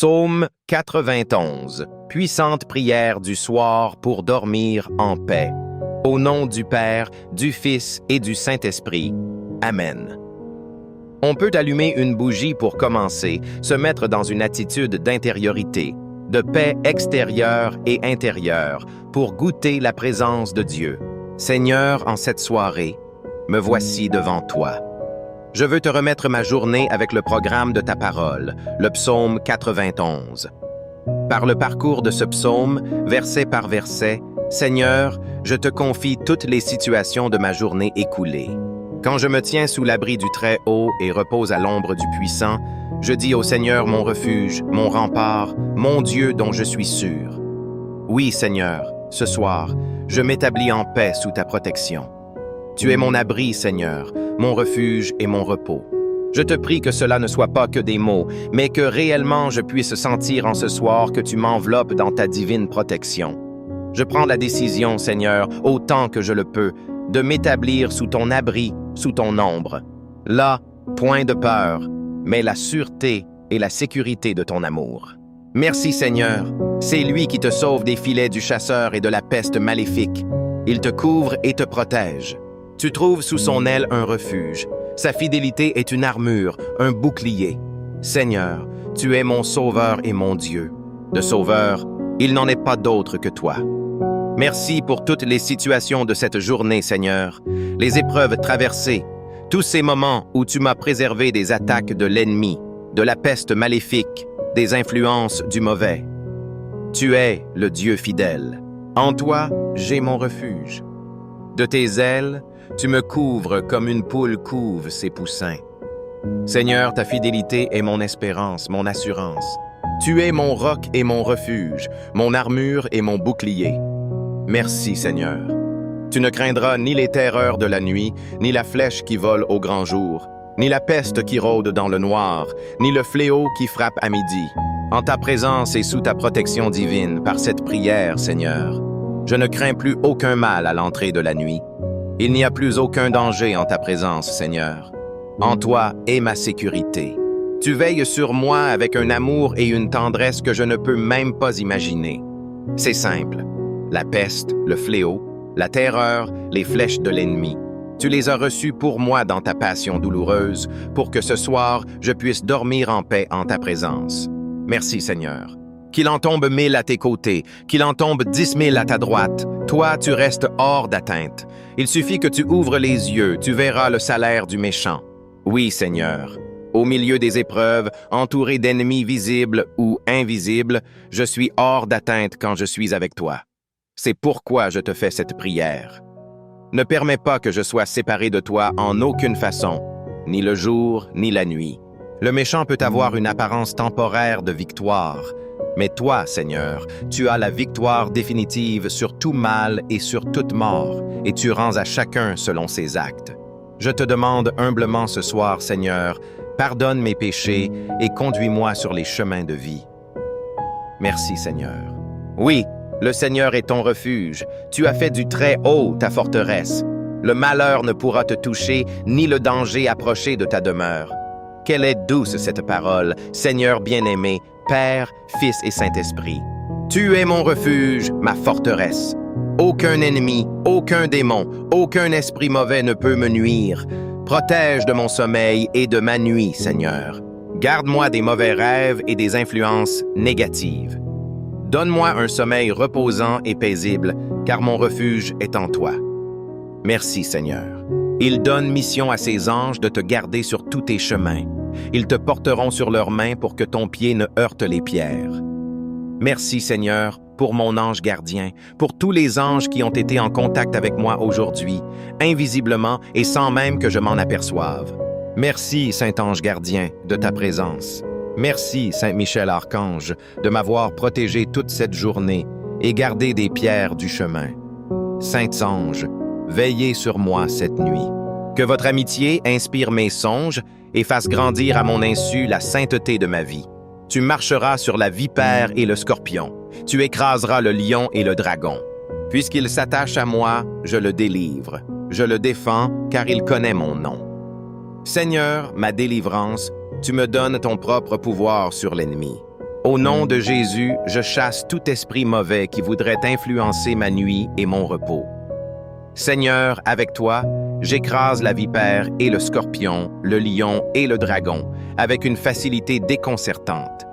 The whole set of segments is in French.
Psaume 91. Puissante prière du soir pour dormir en paix. Au nom du Père, du Fils et du Saint-Esprit. Amen. On peut allumer une bougie pour commencer, se mettre dans une attitude d'intériorité, de paix extérieure et intérieure, pour goûter la présence de Dieu. Seigneur, en cette soirée, me voici devant toi. Je veux te remettre ma journée avec le programme de ta parole, le psaume 91. Par le parcours de ce psaume, verset par verset, Seigneur, je te confie toutes les situations de ma journée écoulée. Quand je me tiens sous l'abri du Très-Haut et repose à l'ombre du Puissant, je dis au Seigneur mon refuge, mon rempart, mon Dieu dont je suis sûr. Oui, Seigneur, ce soir, je m'établis en paix sous ta protection. Tu es mon abri, Seigneur, mon refuge et mon repos. Je te prie que cela ne soit pas que des mots, mais que réellement je puisse sentir en ce soir que tu m'enveloppes dans ta divine protection. Je prends la décision, Seigneur, autant que je le peux, de m'établir sous ton abri, sous ton ombre. Là, point de peur, mais la sûreté et la sécurité de ton amour. Merci, Seigneur. C'est lui qui te sauve des filets du chasseur et de la peste maléfique. Il te couvre et te protège. Tu trouves sous son aile un refuge. Sa fidélité est une armure, un bouclier. Seigneur, tu es mon sauveur et mon Dieu. De sauveur, il n'en est pas d'autre que toi. Merci pour toutes les situations de cette journée, Seigneur, les épreuves traversées, tous ces moments où tu m'as préservé des attaques de l'ennemi, de la peste maléfique, des influences du mauvais. Tu es le Dieu fidèle. En toi, j'ai mon refuge. De tes ailes, tu me couvres comme une poule couve ses poussins. Seigneur, ta fidélité est mon espérance, mon assurance. Tu es mon roc et mon refuge, mon armure et mon bouclier. Merci, Seigneur. Tu ne craindras ni les terreurs de la nuit, ni la flèche qui vole au grand jour, ni la peste qui rôde dans le noir, ni le fléau qui frappe à midi. En ta présence et sous ta protection divine, par cette prière, Seigneur, je ne crains plus aucun mal à l'entrée de la nuit. Il n'y a plus aucun danger en ta présence, Seigneur. En toi est ma sécurité. Tu veilles sur moi avec un amour et une tendresse que je ne peux même pas imaginer. C'est simple. La peste, le fléau, la terreur, les flèches de l'ennemi. Tu les as reçus pour moi dans ta passion douloureuse, pour que ce soir, je puisse dormir en paix en ta présence. Merci, Seigneur. Qu'il en tombe 1000 à tes côtés, qu'il en tombe 10 000 à ta droite. Toi, tu restes hors d'atteinte. Il suffit que tu ouvres les yeux, tu verras le salaire du méchant. Oui, Seigneur. Au milieu des épreuves, entouré d'ennemis visibles ou invisibles, je suis hors d'atteinte quand je suis avec toi. C'est pourquoi je te fais cette prière. Ne permets pas que je sois séparé de toi en aucune façon, ni le jour, ni la nuit. Le méchant peut avoir une apparence temporaire de victoire, mais toi, Seigneur, tu as la victoire définitive sur tout mal et sur toute mort, et tu rends à chacun selon ses actes. Je te demande humblement ce soir, Seigneur, pardonne mes péchés et conduis-moi sur les chemins de vie. Merci, Seigneur. Oui, le Seigneur est ton refuge. Tu as fait du Très-Haut ta forteresse. Le malheur ne pourra te toucher, ni le danger approcher de ta demeure. Quelle est douce cette parole, Seigneur bien-aimé, Père, Fils et Saint-Esprit. Tu es mon refuge, ma forteresse. Aucun ennemi, aucun démon, aucun esprit mauvais ne peut me nuire. Protège de mon sommeil et de ma nuit, Seigneur. Garde-moi des mauvais rêves et des influences négatives. Donne-moi un sommeil reposant et paisible, car mon refuge est en toi. Merci, Seigneur. Il donne mission à ses anges de te garder sur tous tes chemins. Ils te porteront sur leurs mains pour que ton pied ne heurte les pierres. Merci, Seigneur, pour mon ange gardien, pour tous les anges qui ont été en contact avec moi aujourd'hui, invisiblement et sans même que je m'en aperçoive. Merci, Saint-Ange gardien, de ta présence. Merci, Saint-Michel-Archange, de m'avoir protégé toute cette journée et gardé des pierres du chemin. Saints anges, veillez sur moi cette nuit. Que votre amitié inspire mes songes et fasse grandir à mon insu la sainteté de ma vie. Tu marcheras sur la vipère et le scorpion. Tu écraseras le lion et le dragon. Puisqu'il s'attache à moi, je le délivre. Je le défends, car il connaît mon nom. Seigneur, ma délivrance, tu me donnes ton propre pouvoir sur l'ennemi. Au nom de Jésus, je chasse tout esprit mauvais qui voudrait influencer ma nuit et mon repos. Seigneur, avec toi, j'écrase la vipère et le scorpion, le lion et le dragon, avec une facilité déconcertante.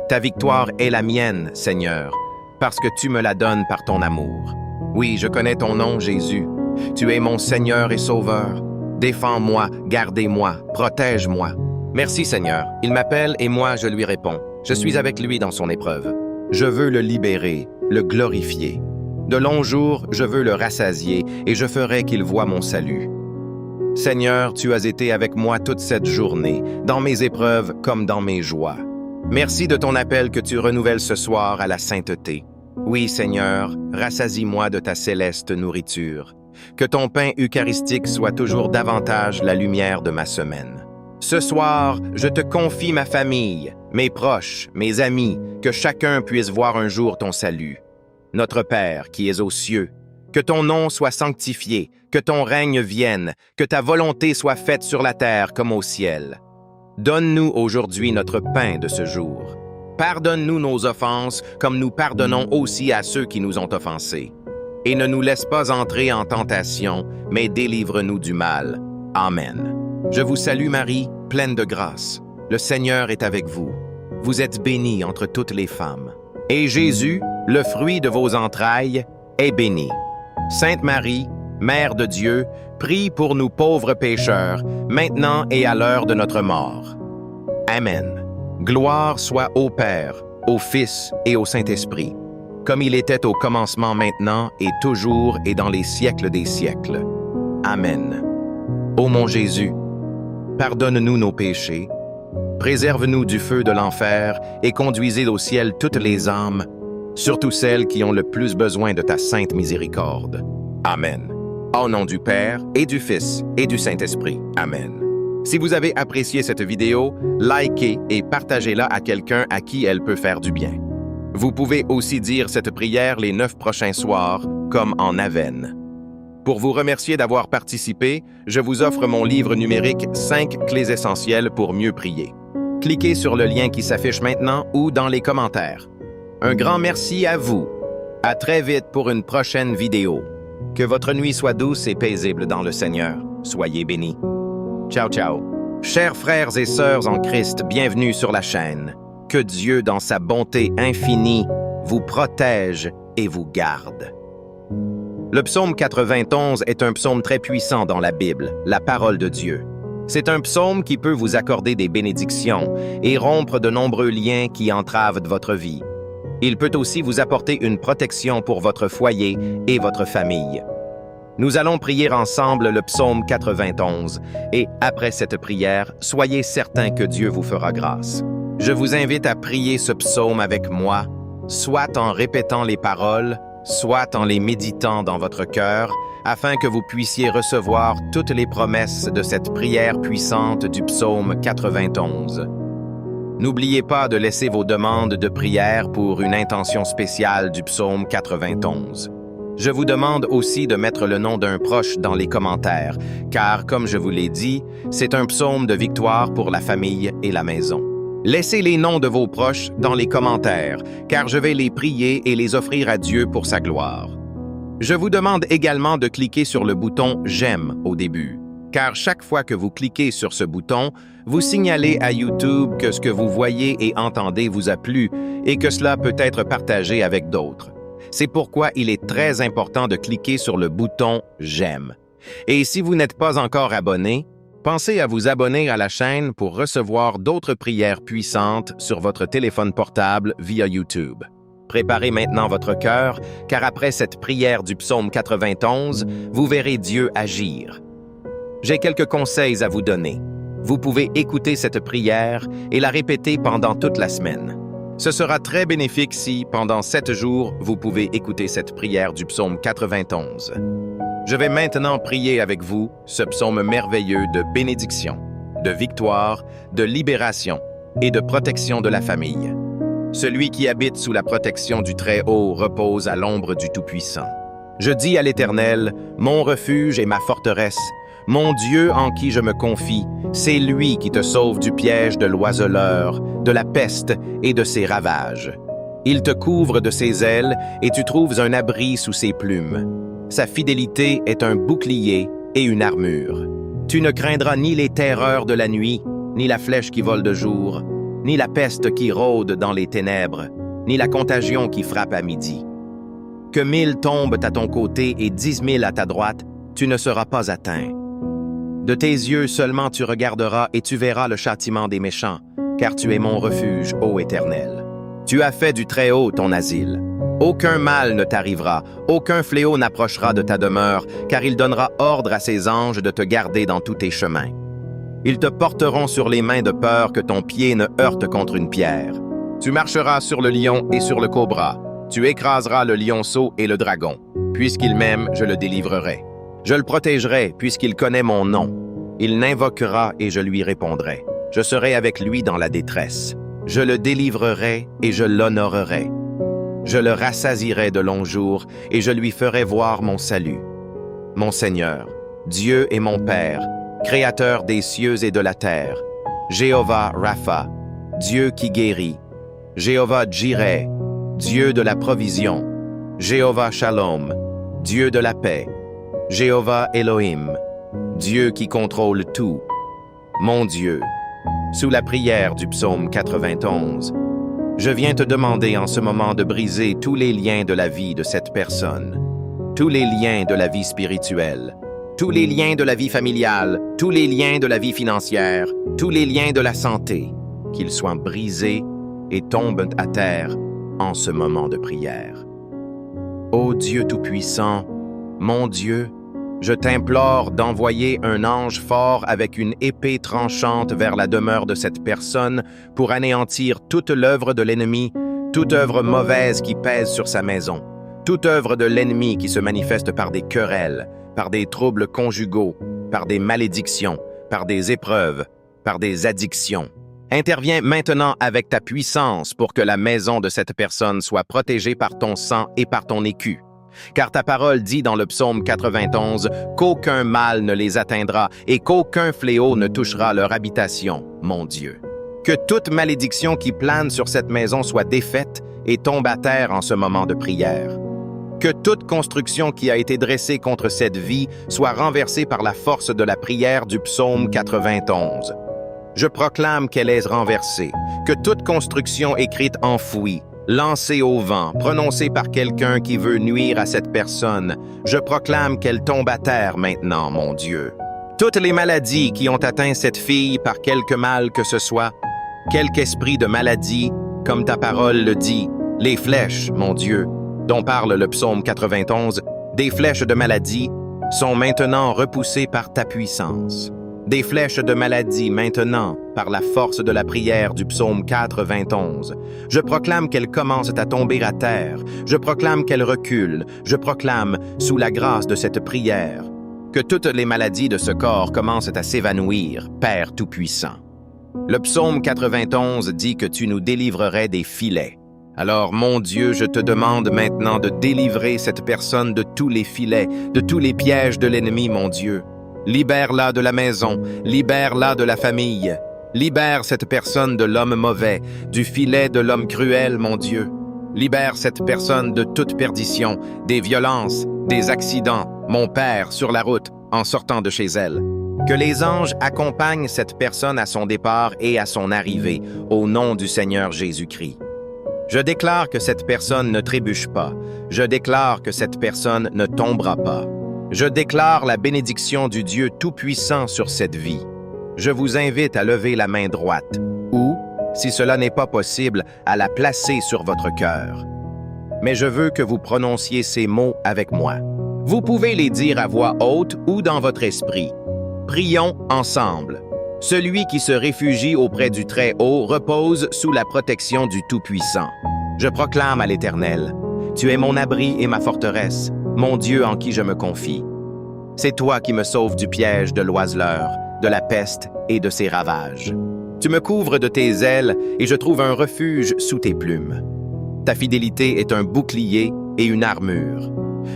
Ta victoire est la mienne, Seigneur, parce que tu me la donnes par ton amour. Oui, je connais ton nom, Jésus. Tu es mon Seigneur et Sauveur. Défends-moi, gardez-moi, protège-moi. Merci, Seigneur. Il m'appelle et moi, je lui réponds. Je suis avec lui dans son épreuve. Je veux le libérer, le glorifier. De longs jours, je veux le rassasier et je ferai qu'il voie mon salut. Seigneur, tu as été avec moi toute cette journée, dans mes épreuves comme dans mes joies. Merci de ton appel que tu renouvelles ce soir à la sainteté. Oui, Seigneur, rassasie-moi de ta céleste nourriture. Que ton pain eucharistique soit toujours davantage la lumière de ma semaine. Ce soir, je te confie ma famille, mes proches, mes amis, que chacun puisse voir un jour ton salut. Notre Père qui es aux cieux, que ton nom soit sanctifié, que ton règne vienne, que ta volonté soit faite sur la terre comme au ciel. Donne-nous aujourd'hui notre pain de ce jour. Pardonne-nous nos offenses, comme nous pardonnons aussi à ceux qui nous ont offensés. Et ne nous laisse pas entrer en tentation, mais délivre-nous du mal. Amen. Je vous salue Marie, pleine de grâce. Le Seigneur est avec vous. Vous êtes bénie entre toutes les femmes. Et Jésus, le fruit de vos entrailles, est béni. Sainte Marie, Mère de Dieu, prie pour nous pauvres pécheurs, maintenant et à l'heure de notre mort. Amen. Gloire soit au Père, au Fils et au Saint-Esprit, comme il était au commencement maintenant et toujours et dans les siècles des siècles. Amen. Ô mon Jésus, pardonne-nous nos péchés, préserve-nous du feu de l'enfer et conduisez au ciel toutes les âmes, surtout celles qui ont le plus besoin de ta sainte miséricorde. Amen. Au nom du Père et du Fils et du Saint-Esprit. Amen. Si vous avez apprécié cette vidéo, likez et partagez-la à quelqu'un à qui elle peut faire du bien. Vous pouvez aussi dire cette prière les 9 prochains soirs, comme en Avène. Pour vous remercier d'avoir participé, je vous offre mon livre numérique 5 clés essentielles pour mieux prier. Cliquez sur le lien qui s'affiche maintenant ou dans les commentaires. Un grand merci à vous. À très vite pour une prochaine vidéo. Que votre nuit soit douce et paisible dans le Seigneur. Soyez bénis. Ciao, ciao. Chers frères et sœurs en Christ, bienvenue sur la chaîne. Que Dieu, dans sa bonté infinie, vous protège et vous garde. Le psaume 91 est un psaume très puissant dans la Bible, la parole de Dieu. C'est un psaume qui peut vous accorder des bénédictions et rompre de nombreux liens qui entravent votre vie. Il peut aussi vous apporter une protection pour votre foyer et votre famille. Nous allons prier ensemble le psaume 91 et après cette prière, soyez certains que Dieu vous fera grâce. Je vous invite à prier ce psaume avec moi, soit en répétant les paroles, soit en les méditant dans votre cœur, afin que vous puissiez recevoir toutes les promesses de cette prière puissante du psaume 91. N'oubliez pas de laisser vos demandes de prière pour une intention spéciale du psaume 91. Je vous demande aussi de mettre le nom d'un proche dans les commentaires, car, comme je vous l'ai dit, c'est un psaume de victoire pour la famille et la maison. Laissez les noms de vos proches dans les commentaires, car je vais les prier et les offrir à Dieu pour sa gloire. Je vous demande également de cliquer sur le bouton « J'aime » au début, car chaque fois que vous cliquez sur ce bouton, vous signalez à YouTube que ce que vous voyez et entendez vous a plu et que cela peut être partagé avec d'autres. C'est pourquoi il est très important de cliquer sur le bouton « J'aime ». Et si vous n'êtes pas encore abonné, pensez à vous abonner à la chaîne pour recevoir d'autres prières puissantes sur votre téléphone portable via YouTube. Préparez maintenant votre cœur, car après cette prière du psaume 91, vous verrez Dieu agir. J'ai quelques conseils à vous donner. Vous pouvez écouter cette prière et la répéter pendant toute la semaine. Ce sera très bénéfique si, pendant 7 jours, vous pouvez écouter cette prière du psaume 91. Je vais maintenant prier avec vous ce psaume merveilleux de bénédiction, de victoire, de libération et de protection de la famille. Celui qui habite sous la protection du Très-Haut repose à l'ombre du Tout-Puissant. Je dis à l'Éternel, mon refuge et ma forteresse, Mon Dieu en qui je me confie, c'est lui qui te sauve du piège de l'oiseleur, de la peste et de ses ravages. Il te couvre de ses ailes et tu trouves un abri sous ses plumes. Sa fidélité est un bouclier et une armure. Tu ne craindras ni les terreurs de la nuit, ni la flèche qui vole de jour, ni la peste qui rôde dans les ténèbres, ni la contagion qui frappe à midi. Que 1000 tombent à ton côté et 10 000 à ta droite, tu ne seras pas atteint. De tes yeux seulement tu regarderas et tu verras le châtiment des méchants, car tu es mon refuge, ô Éternel. Tu as fait du Très-Haut ton asile. Aucun mal ne t'arrivera, aucun fléau n'approchera de ta demeure, car il donnera ordre à ses anges de te garder dans tous tes chemins. Ils te porteront sur les mains de peur que ton pied ne heurte contre une pierre. Tu marcheras sur le lion et sur le cobra. Tu écraseras le lionceau et le dragon. Puisqu'il m'aime, je le délivrerai. Je le protégerai, puisqu'il connaît mon nom. Il n'invoquera et je lui répondrai. Je serai avec lui dans la détresse. Je le délivrerai et je l'honorerai. Je le rassasierai de longs jours et je lui ferai voir mon salut. Mon Seigneur, Dieu et mon Père, Créateur des cieux et de la terre, Jéhovah Rapha, Dieu qui guérit, Jéhovah Jireh, Dieu de la provision, Jéhovah Shalom, Dieu de la paix, Jéhovah Elohim, Dieu qui contrôle tout, mon Dieu. Sous la prière du psaume 91, je viens te demander en ce moment de briser tous les liens de la vie de cette personne, tous les liens de la vie spirituelle, tous les liens de la vie familiale, tous les liens de la vie financière, tous les liens de la santé, qu'ils soient brisés et tombent à terre en ce moment de prière. Ô Dieu Tout-Puissant, mon Dieu, je t'implore d'envoyer un ange fort avec une épée tranchante vers la demeure de cette personne pour anéantir toute l'œuvre de l'ennemi, toute œuvre mauvaise qui pèse sur sa maison, toute œuvre de l'ennemi qui se manifeste par des querelles, par des troubles conjugaux, par des malédictions, par des épreuves, par des addictions. Interviens maintenant avec ta puissance pour que la maison de cette personne soit protégée par ton sang et par ton écu. Car ta parole dit dans le psaume 91 qu'aucun mal ne les atteindra et qu'aucun fléau ne touchera leur habitation, mon Dieu. Que toute malédiction qui plane sur cette maison soit défaite et tombe à terre en ce moment de prière. Que toute construction qui a été dressée contre cette vie soit renversée par la force de la prière du psaume 91. Je proclame qu'elle est renversée, que toute construction écrite enfouie, lancée au vent, prononcée par quelqu'un qui veut nuire à cette personne, je proclame qu'elle tombe à terre maintenant, mon Dieu. Toutes les maladies qui ont atteint cette fille par quelque mal que ce soit, quelque esprit de maladie, comme ta parole le dit, les flèches, mon Dieu, dont parle le psaume 91, des flèches de maladie, sont maintenant repoussées par ta puissance. Des flèches de maladie maintenant, par la force de la prière du psaume 91. Je proclame qu'elles commencent à tomber à terre. Je proclame qu'elles reculent. Je proclame, sous la grâce de cette prière, que toutes les maladies de ce corps commencent à s'évanouir, Père Tout-Puissant. Le psaume 91 dit que tu nous délivrerais des filets. Alors, mon Dieu, je te demande maintenant de délivrer cette personne de tous les filets, de tous les pièges de l'ennemi, mon Dieu. Libère-la de la maison, libère-la de la famille. Libère cette personne de l'homme mauvais, du filet de l'homme cruel, mon Dieu. Libère cette personne de toute perdition, des violences, des accidents, mon Père, sur la route, en sortant de chez elle. Que les anges accompagnent cette personne à son départ et à son arrivée, au nom du Seigneur Jésus-Christ. Je déclare que cette personne ne trébuche pas. Je déclare que cette personne ne tombera pas. Je déclare la bénédiction du Dieu Tout-Puissant sur cette vie. Je vous invite à lever la main droite, ou, si cela n'est pas possible, à la placer sur votre cœur. Mais je veux que vous prononciez ces mots avec moi. Vous pouvez les dire à voix haute ou dans votre esprit. Prions ensemble. Celui qui se réfugie auprès du Très-Haut repose sous la protection du Tout-Puissant. Je proclame à l'Éternel, « Tu es mon abri et ma forteresse, mon Dieu en qui je me confie. C'est toi qui me sauves du piège de l'oiseleur, de la peste et de ses ravages. Tu me couvres de tes ailes et je trouve un refuge sous tes plumes. Ta fidélité est un bouclier et une armure.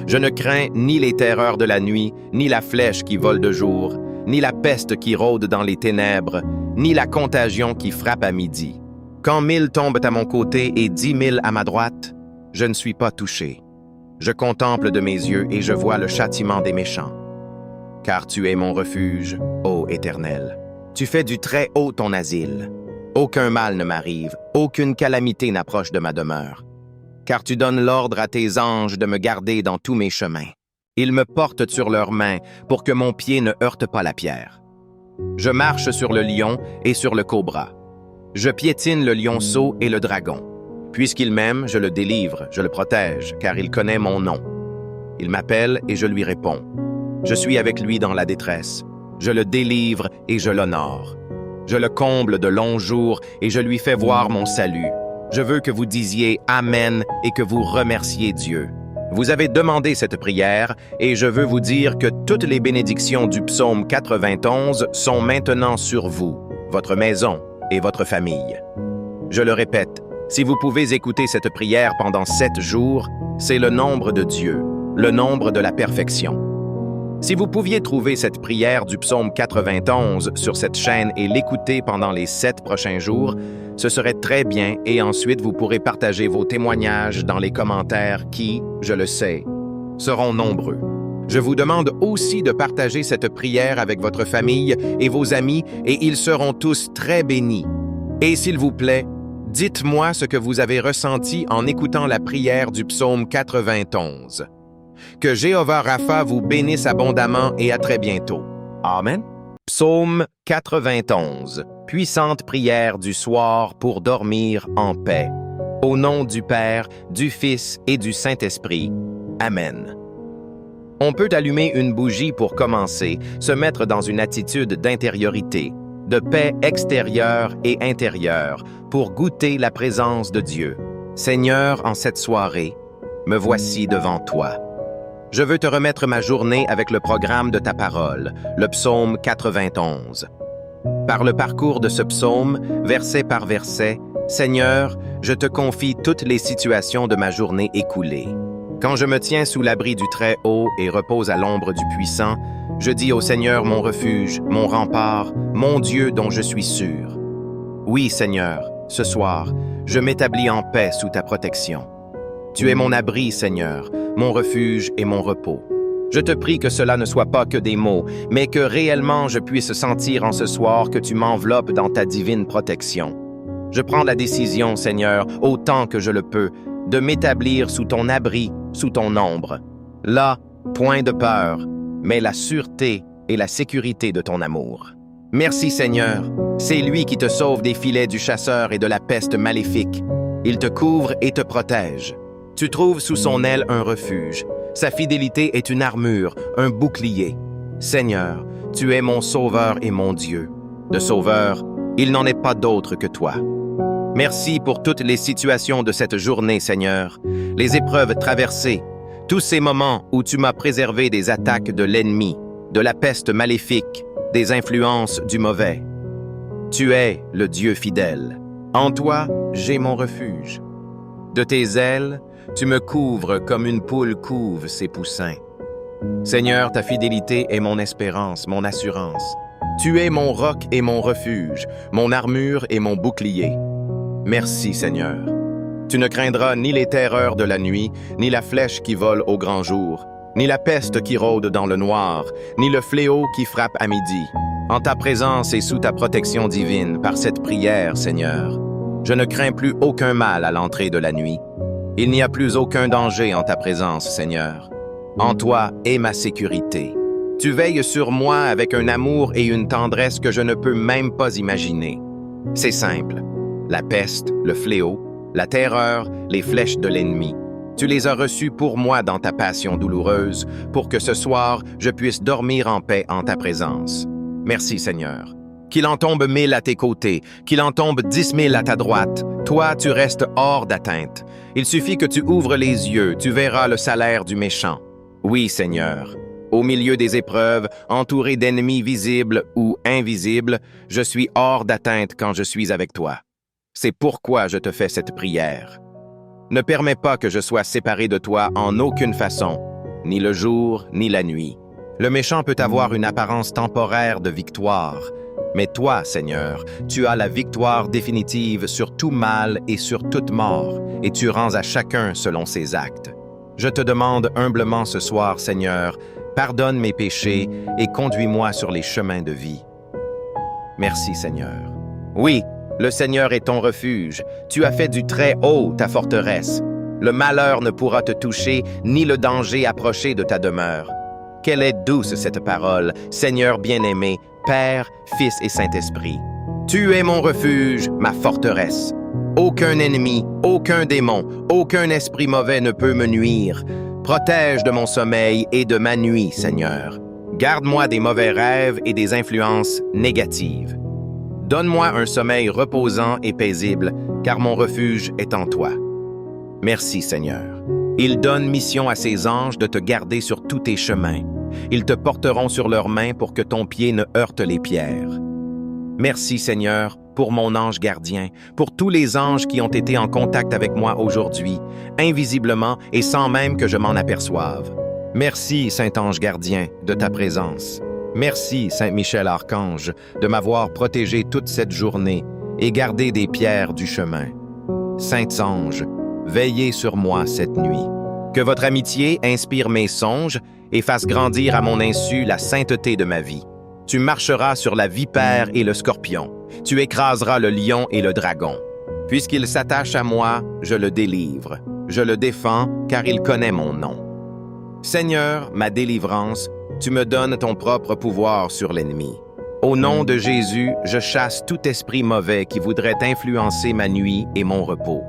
Je ne crains ni les terreurs de la nuit, ni la flèche qui vole de jour, ni la peste qui rôde dans les ténèbres, ni la contagion qui frappe à midi. Quand 1000 tombent à mon côté et 10 000 à ma droite, je ne suis pas touché. Je contemple de mes yeux et je vois le châtiment des méchants. Car tu es mon refuge, ô Éternel. Tu fais du très haut ton asile. Aucun mal ne m'arrive, aucune calamité n'approche de ma demeure. Car tu donnes l'ordre à tes anges de me garder dans tous mes chemins. Ils me portent sur leurs mains pour que mon pied ne heurte pas la pierre. Je marche sur le lion et sur le cobra. Je piétine le lionceau et le dragon. Puisqu'il m'aime, je le délivre, je le protège, car il connaît mon nom. Il m'appelle et je lui réponds. Je suis avec lui dans la détresse. Je le délivre et je l'honore. Je le comble de longs jours et je lui fais voir mon salut. Je veux que vous disiez Amen et que vous remerciez Dieu. Vous avez demandé cette prière et je veux vous dire que toutes les bénédictions du psaume 91 sont maintenant sur vous, votre maison et votre famille. Je le répète, si vous pouvez écouter cette prière pendant 7 jours, c'est le nombre de Dieu, le nombre de la perfection. Si vous pouviez trouver cette prière du psaume 91 sur cette chaîne et l'écouter pendant les 7 prochains jours, ce serait très bien et ensuite vous pourrez partager vos témoignages dans les commentaires qui, je le sais, seront nombreux. Je vous demande aussi de partager cette prière avec votre famille et vos amis et ils seront tous très bénis. Et s'il vous plaît, dites-moi ce que vous avez ressenti en écoutant la prière du psaume 91. Que Jéhovah Rapha vous bénisse abondamment et à très bientôt. Amen. Psaume 91. Puissante prière du soir pour dormir en paix. Au nom du Père, du Fils et du Saint-Esprit. Amen. On peut allumer une bougie pour commencer, se mettre dans une attitude d'intériorité, de paix extérieure et intérieure, pour goûter la présence de Dieu. Seigneur, en cette soirée, me voici devant toi. Je veux te remettre ma journée avec le programme de ta parole, le psaume 91. Par le parcours de ce psaume, verset par verset, Seigneur, je te confie toutes les situations de ma journée écoulée. Quand je me tiens sous l'abri du Très-Haut et repose à l'ombre du Puissant, je dis au Seigneur mon refuge, mon rempart, mon Dieu dont je suis sûr. Oui, Seigneur, ce soir, je m'établis en paix sous ta protection. Tu es mon abri, Seigneur, mon refuge et mon repos. Je te prie que cela ne soit pas que des mots, mais que réellement je puisse sentir en ce soir que tu m'enveloppes dans ta divine protection. Je prends la décision, Seigneur, autant que je le peux, de m'établir sous ton abri, sous ton ombre. Là, point de peur, mais la sûreté et la sécurité de ton amour. Merci, Seigneur. C'est lui qui te sauve des filets du chasseur et de la peste maléfique. Il te couvre et te protège. Tu trouves sous son aile un refuge. Sa fidélité est une armure, un bouclier. Seigneur, tu es mon sauveur et mon Dieu. De sauveur, il n'en est pas d'autre que toi. Merci pour toutes les situations de cette journée, Seigneur, les épreuves traversées, tous ces moments où tu m'as préservé des attaques de l'ennemi, de la peste maléfique, des influences du mauvais. Tu es le Dieu fidèle. En toi, j'ai mon refuge. De tes ailes, tu me couvres comme une poule couve ses poussins. Seigneur, ta fidélité est mon espérance, mon assurance. Tu es mon roc et mon refuge, mon armure et mon bouclier. Merci, Seigneur. Tu ne craindras ni les terreurs de la nuit, ni la flèche qui vole au grand jour, ni la peste qui rôde dans le noir, ni le fléau qui frappe à midi. En ta présence et sous ta protection divine, par cette prière, Seigneur, je ne crains plus aucun mal à l'entrée de la nuit. Il n'y a plus aucun danger en ta présence, Seigneur. En toi est ma sécurité. Tu veilles sur moi avec un amour et une tendresse que je ne peux même pas imaginer. C'est simple. La peste, le fléau, la terreur, les flèches de l'ennemi. Tu les as reçus pour moi dans ta passion douloureuse, pour que ce soir, je puisse dormir en paix en ta présence. Merci, Seigneur. Qu'il en tombe 1000 à tes côtés, qu'il en tombe 10 000 à ta droite. Toi, tu restes hors d'atteinte. Il suffit que tu ouvres les yeux, tu verras le salaire du méchant. Oui, Seigneur. Au milieu des épreuves, entouré d'ennemis visibles ou invisibles, je suis hors d'atteinte quand je suis avec toi. C'est pourquoi je te fais cette prière. Ne permets pas que je sois séparé de toi en aucune façon. ni le jour, ni la nuit. Le méchant peut avoir une apparence temporaire de victoire, mais toi, Seigneur, tu as la victoire définitive sur tout mal et sur toute mort, et tu rends à chacun selon ses actes. Je te demande humblement ce soir, Seigneur, pardonne mes péchés et conduis-moi sur les chemins de vie. Merci, Seigneur. Oui, le Seigneur est ton refuge. Tu as fait du très haut ta forteresse. Le malheur ne pourra te toucher, ni le danger approcher de ta demeure. Quelle est douce cette parole, Seigneur bien-aimé, Père, Fils et Saint-Esprit. Tu es mon refuge, ma forteresse. Aucun ennemi, aucun démon, aucun esprit mauvais ne peut me nuire. Protège de mon sommeil et de ma nuit, Seigneur. Garde-moi des mauvais rêves et des influences négatives. Donne-moi un sommeil reposant et paisible, car mon refuge est en toi. Merci, Seigneur. Il donne mission à ses anges de te garder sur tous tes chemins. Ils te porteront sur leurs mains pour que ton pied ne heurte les pierres. Merci, Seigneur, pour mon ange gardien, pour tous les anges qui ont été en contact avec moi aujourd'hui, invisiblement et sans même que je m'en aperçoive. Merci, Saint-Ange gardien, de ta présence. Merci, Saint-Michel-Archange, de m'avoir protégé toute cette journée et gardé des pierres du chemin. Saints anges, veillez sur moi cette nuit. Que votre amitié inspire mes songes et fasse grandir à mon insu la sainteté de ma vie. Tu marcheras sur la vipère et le scorpion. Tu écraseras le lion et le dragon. Puisqu'il s'attache à moi, je le délivre. Je le défends, car il connaît mon nom. Seigneur, ma délivrance, tu me donnes ton propre pouvoir sur l'ennemi. Au nom de Jésus, je chasse tout esprit mauvais qui voudrait influencer ma nuit et mon repos.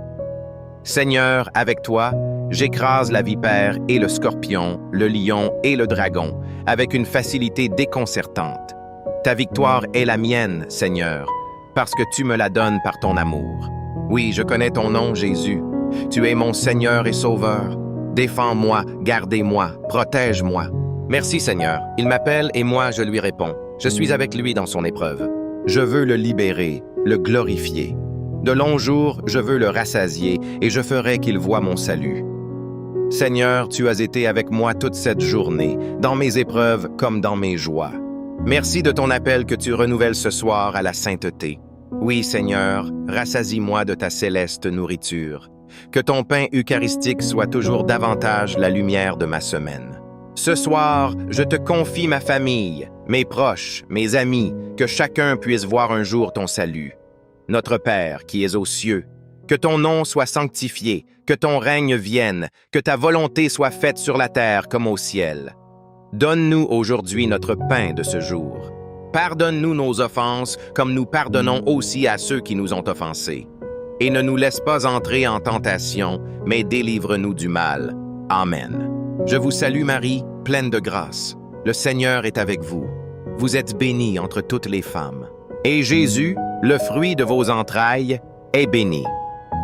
Seigneur, avec toi, j'écrase la vipère et le scorpion, le lion et le dragon, avec une facilité déconcertante. Ta victoire est la mienne, Seigneur, parce que tu me la donnes par ton amour. Oui, je connais ton nom, Jésus. Tu es mon Seigneur et Sauveur. Défends-moi, gardez-moi, protège-moi. Merci, Seigneur. Il m'appelle et moi, je lui réponds. Je suis avec lui dans son épreuve. Je veux le libérer, le glorifier. De longs jours, je veux le rassasier et je ferai qu'il voie mon salut. Seigneur, tu as été avec moi toute cette journée, dans mes épreuves comme dans mes joies. Merci de ton appel que tu renouvelles ce soir à la sainteté. Oui, Seigneur, rassasie-moi de ta céleste nourriture. Que ton pain eucharistique soit toujours davantage la lumière de ma semaine. Ce soir, je te confie ma famille, mes proches, mes amis, que chacun puisse voir un jour ton salut. Notre Père qui es aux cieux, que ton nom soit sanctifié, que ton règne vienne, que ta volonté soit faite sur la terre comme au ciel. Donne-nous aujourd'hui notre pain de ce jour. Pardonne-nous nos offenses, comme nous pardonnons aussi à ceux qui nous ont offensés. Et ne nous laisse pas entrer en tentation, mais délivre-nous du mal. Amen. Je vous salue Marie, pleine de grâce. Le Seigneur est avec vous. Vous êtes bénie entre toutes les femmes. Et Jésus, le fruit de vos entrailles, est béni.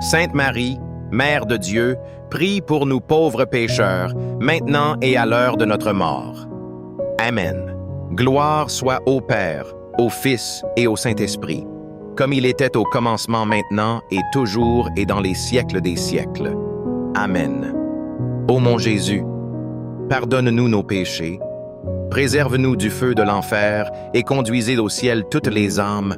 Sainte Marie, Mère de Dieu, prie pour nous pauvres pécheurs, maintenant et à l'heure de notre mort. Amen. Gloire soit au Père, au Fils et au Saint-Esprit, comme il était au commencement maintenant et toujours et dans les siècles des siècles. Amen. Ô mon Jésus, pardonne-nous nos péchés, préserve-nous du feu de l'enfer et conduisez au ciel toutes les âmes,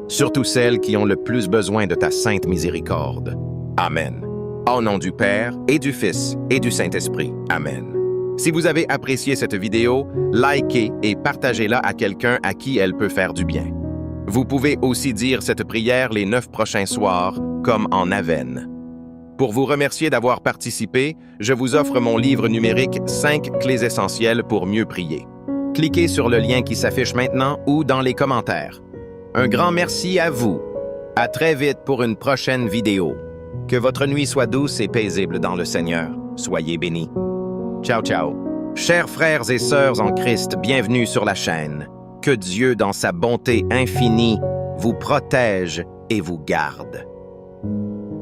surtout celles qui ont le plus besoin de ta sainte miséricorde. Amen. Au nom du Père et du Fils et du Saint-Esprit. Amen. Si vous avez apprécié cette vidéo, likez et partagez-la à quelqu'un à qui elle peut faire du bien. Vous pouvez aussi dire cette prière les 9 prochains soirs, comme en Avène. Pour vous remercier d'avoir participé, je vous offre mon livre numérique 5 clés essentielles pour mieux prier. Cliquez sur le lien qui s'affiche maintenant ou dans les commentaires. Un grand merci à vous. À très vite pour une prochaine vidéo. Que votre nuit soit douce et paisible dans le Seigneur. Soyez bénis. Ciao, ciao. Chers frères et sœurs en Christ, bienvenue sur la chaîne. Que Dieu, dans sa bonté infinie, vous protège et vous garde.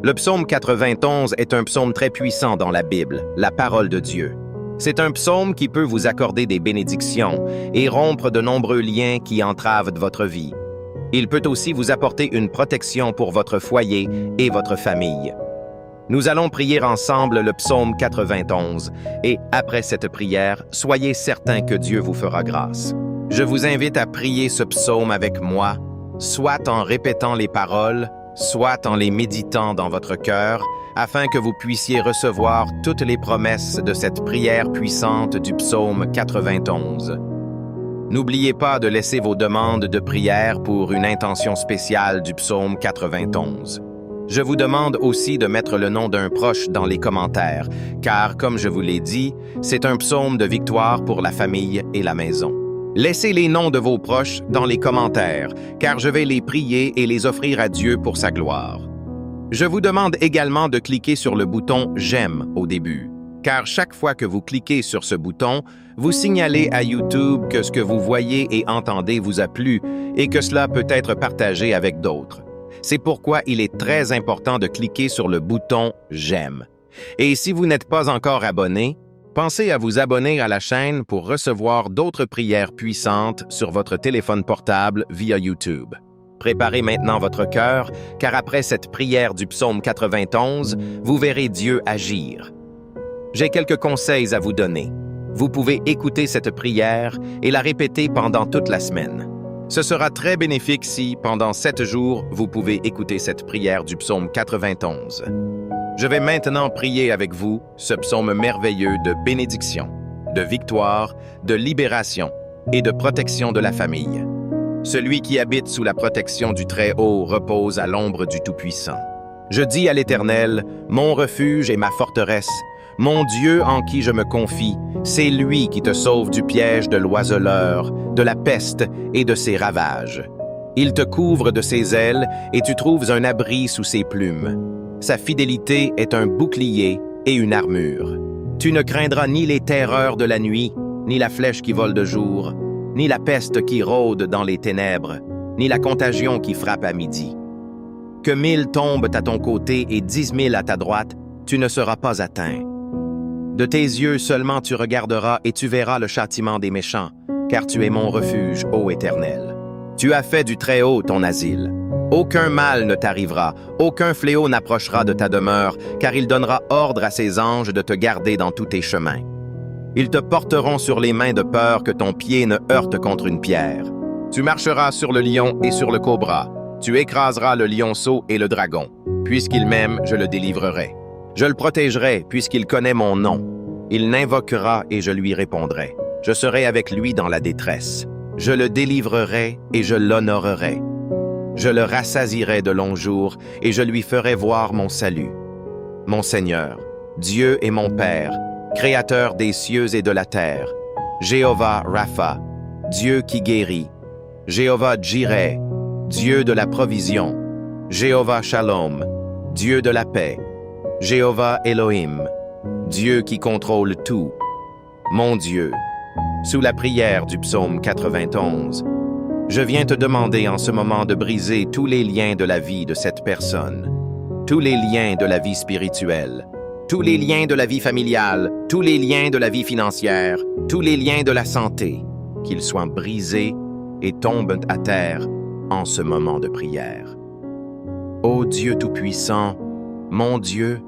Le psaume 91 est un psaume très puissant dans la Bible, la parole de Dieu. C'est un psaume qui peut vous accorder des bénédictions et rompre de nombreux liens qui entravent votre vie. Il peut aussi vous apporter une protection pour votre foyer et votre famille. Nous allons prier ensemble le psaume 91 et après cette prière, soyez certains que Dieu vous fera grâce. Je vous invite à prier ce psaume avec moi, soit en répétant les paroles, soit en les méditant dans votre cœur, afin que vous puissiez recevoir toutes les promesses de cette prière puissante du psaume 91. N'oubliez pas de laisser vos demandes de prière pour une intention spéciale du psaume 91. Je vous demande aussi de mettre le nom d'un proche dans les commentaires, car, comme je vous l'ai dit, c'est un psaume de victoire pour la famille et la maison. Laissez les noms de vos proches dans les commentaires, car je vais les prier et les offrir à Dieu pour sa gloire. Je vous demande également de cliquer sur le bouton « J'aime » au début, car chaque fois que vous cliquez sur ce bouton, vous signalez à YouTube que ce que vous voyez et entendez vous a plu et que cela peut être partagé avec d'autres. C'est pourquoi il est très important de cliquer sur le bouton « J'aime ». Et si vous n'êtes pas encore abonné, pensez à vous abonner à la chaîne pour recevoir d'autres prières puissantes sur votre téléphone portable via YouTube. Préparez maintenant votre cœur, car après cette prière du psaume 91, vous verrez Dieu agir. J'ai quelques conseils à vous donner. Vous pouvez écouter cette prière et la répéter pendant toute la semaine. Ce sera très bénéfique si, pendant 7 jours, vous pouvez écouter cette prière du psaume 91. Je vais maintenant prier avec vous ce psaume merveilleux de bénédiction, de victoire, de libération et de protection de la famille. Celui qui habite sous la protection du Très-Haut repose à l'ombre du Tout-Puissant. Je dis à l'Éternel, mon refuge et ma forteresse, mon Dieu en qui je me confie, c'est lui qui te sauve du piège de l'oiseleur, de la peste et de ses ravages. Il te couvre de ses ailes et tu trouves un abri sous ses plumes. Sa fidélité est un bouclier et une armure. Tu ne craindras ni les terreurs de la nuit, ni la flèche qui vole de jour, ni la peste qui rôde dans les ténèbres, ni la contagion qui frappe à midi. Que 1000 tombent à ton côté et 10 000 à ta droite, tu ne seras pas atteint. De tes yeux seulement tu regarderas et tu verras le châtiment des méchants, car tu es mon refuge, ô Éternel. Tu as fait du Très-Haut ton asile. Aucun mal ne t'arrivera, aucun fléau n'approchera de ta demeure, car il donnera ordre à ses anges de te garder dans tous tes chemins. Ils te porteront sur les mains de peur que ton pied ne heurte contre une pierre. Tu marcheras sur le lion et sur le cobra. Tu écraseras le lionceau et le dragon. Puisqu'il m'aime, je le délivrerai. Je le protégerai, puisqu'il connaît mon nom. Il n'invoquera et je lui répondrai. Je serai avec lui dans la détresse. Je le délivrerai et je l'honorerai. Je le rassasierai de longs jours et je lui ferai voir mon salut. Mon Seigneur, Dieu et mon Père, Créateur des cieux et de la terre, Jéhovah Rapha, Dieu qui guérit, Jéhovah Jireh, Dieu de la provision, Jéhovah Shalom, Dieu de la paix, Jéhovah Elohim, Dieu qui contrôle tout, mon Dieu. Sous la prière du psaume 91, je viens te demander en ce moment de briser tous les liens de la vie de cette personne, tous les liens de la vie spirituelle, tous les liens de la vie familiale, tous les liens de la vie financière, tous les liens de la santé, qu'ils soient brisés et tombent à terre en ce moment de prière. Ô Dieu Tout-Puissant, mon Dieu,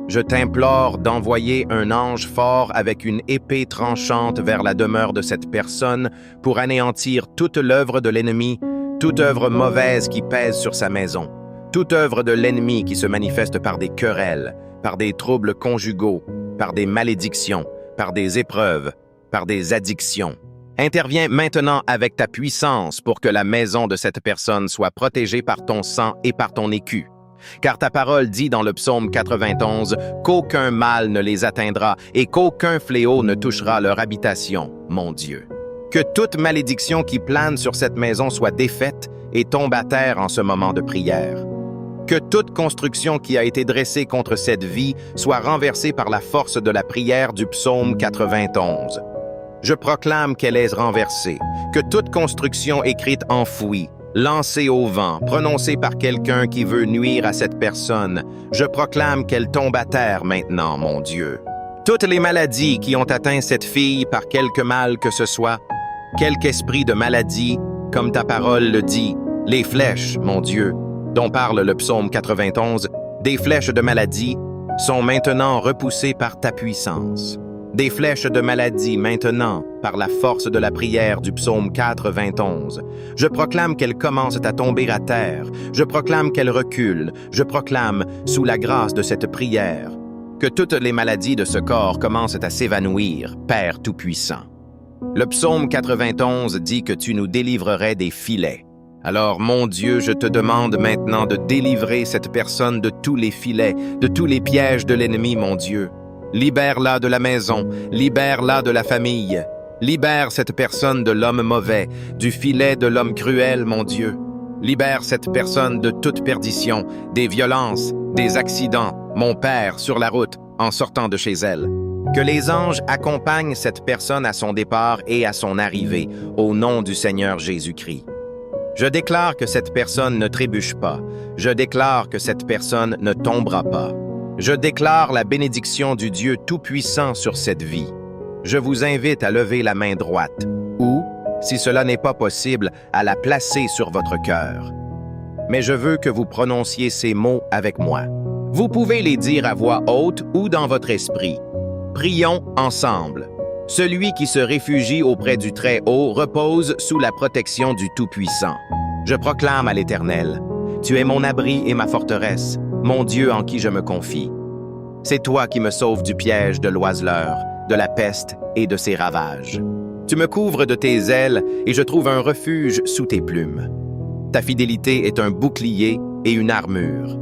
je t'implore d'envoyer un ange fort avec une épée tranchante vers la demeure de cette personne pour anéantir toute l'œuvre de l'ennemi, toute œuvre mauvaise qui pèse sur sa maison, toute œuvre de l'ennemi qui se manifeste par des querelles, par des troubles conjugaux, par des malédictions, par des épreuves, par des addictions. Interviens maintenant avec ta puissance pour que la maison de cette personne soit protégée par ton sang et par ton écu. Car ta parole dit dans le psaume 91 qu'aucun mal ne les atteindra et qu'aucun fléau ne touchera leur habitation, mon Dieu. Que toute malédiction qui plane sur cette maison soit défaite et tombe à terre en ce moment de prière. Que toute construction qui a été dressée contre cette vie soit renversée par la force de la prière du psaume 91. Je proclame qu'elle est renversée, que toute construction écrite enfouie, lancée au vent, prononcée par quelqu'un qui veut nuire à cette personne, je proclame qu'elle tombe à terre maintenant, mon Dieu. Toutes les maladies qui ont atteint cette fille par quelque mal que ce soit, quelque esprit de maladie, comme ta parole le dit, les flèches, mon Dieu, dont parle le psaume 91, des flèches de maladie, sont maintenant repoussés par ta puissance. Des flèches de maladie maintenant, par la force de la prière du psaume 4:11. Je proclame qu'elles commencent à tomber à terre. Je proclame qu'elles reculent. Je proclame, sous la grâce de cette prière, que toutes les maladies de ce corps commencent à s'évanouir, Père Tout-Puissant. Le psaume 4:11 dit que tu nous délivrerais des filets. Alors, mon Dieu, je te demande maintenant de délivrer cette personne de tous les filets, de tous les pièges de l'ennemi, mon Dieu. Libère-la de la maison, libère-la de la famille. Libère cette personne de l'homme mauvais, du filet de l'homme cruel, mon Dieu. Libère cette personne de toute perdition, des violences, des accidents, mon Père, sur la route, en sortant de chez elle. Que les anges accompagnent cette personne à son départ et à son arrivée, au nom du Seigneur Jésus-Christ. Je déclare que cette personne ne trébuche pas. Je déclare que cette personne ne tombera pas. Je déclare la bénédiction du Dieu Tout-Puissant sur cette vie. Je vous invite à lever la main droite, ou, si cela n'est pas possible, à la placer sur votre cœur. Mais je veux que vous prononciez ces mots avec moi. Vous pouvez les dire à voix haute ou dans votre esprit. Prions ensemble. Celui qui se réfugie auprès du Très-Haut repose sous la protection du Tout-Puissant. Je proclame à l'Éternel, « Tu es mon abri et ma forteresse, mon Dieu en qui je me confie. C'est toi qui me sauves du piège de l'oiseleur, de la peste et de ses ravages. Tu me couvres de tes ailes et je trouve un refuge sous tes plumes. Ta fidélité est un bouclier et une armure.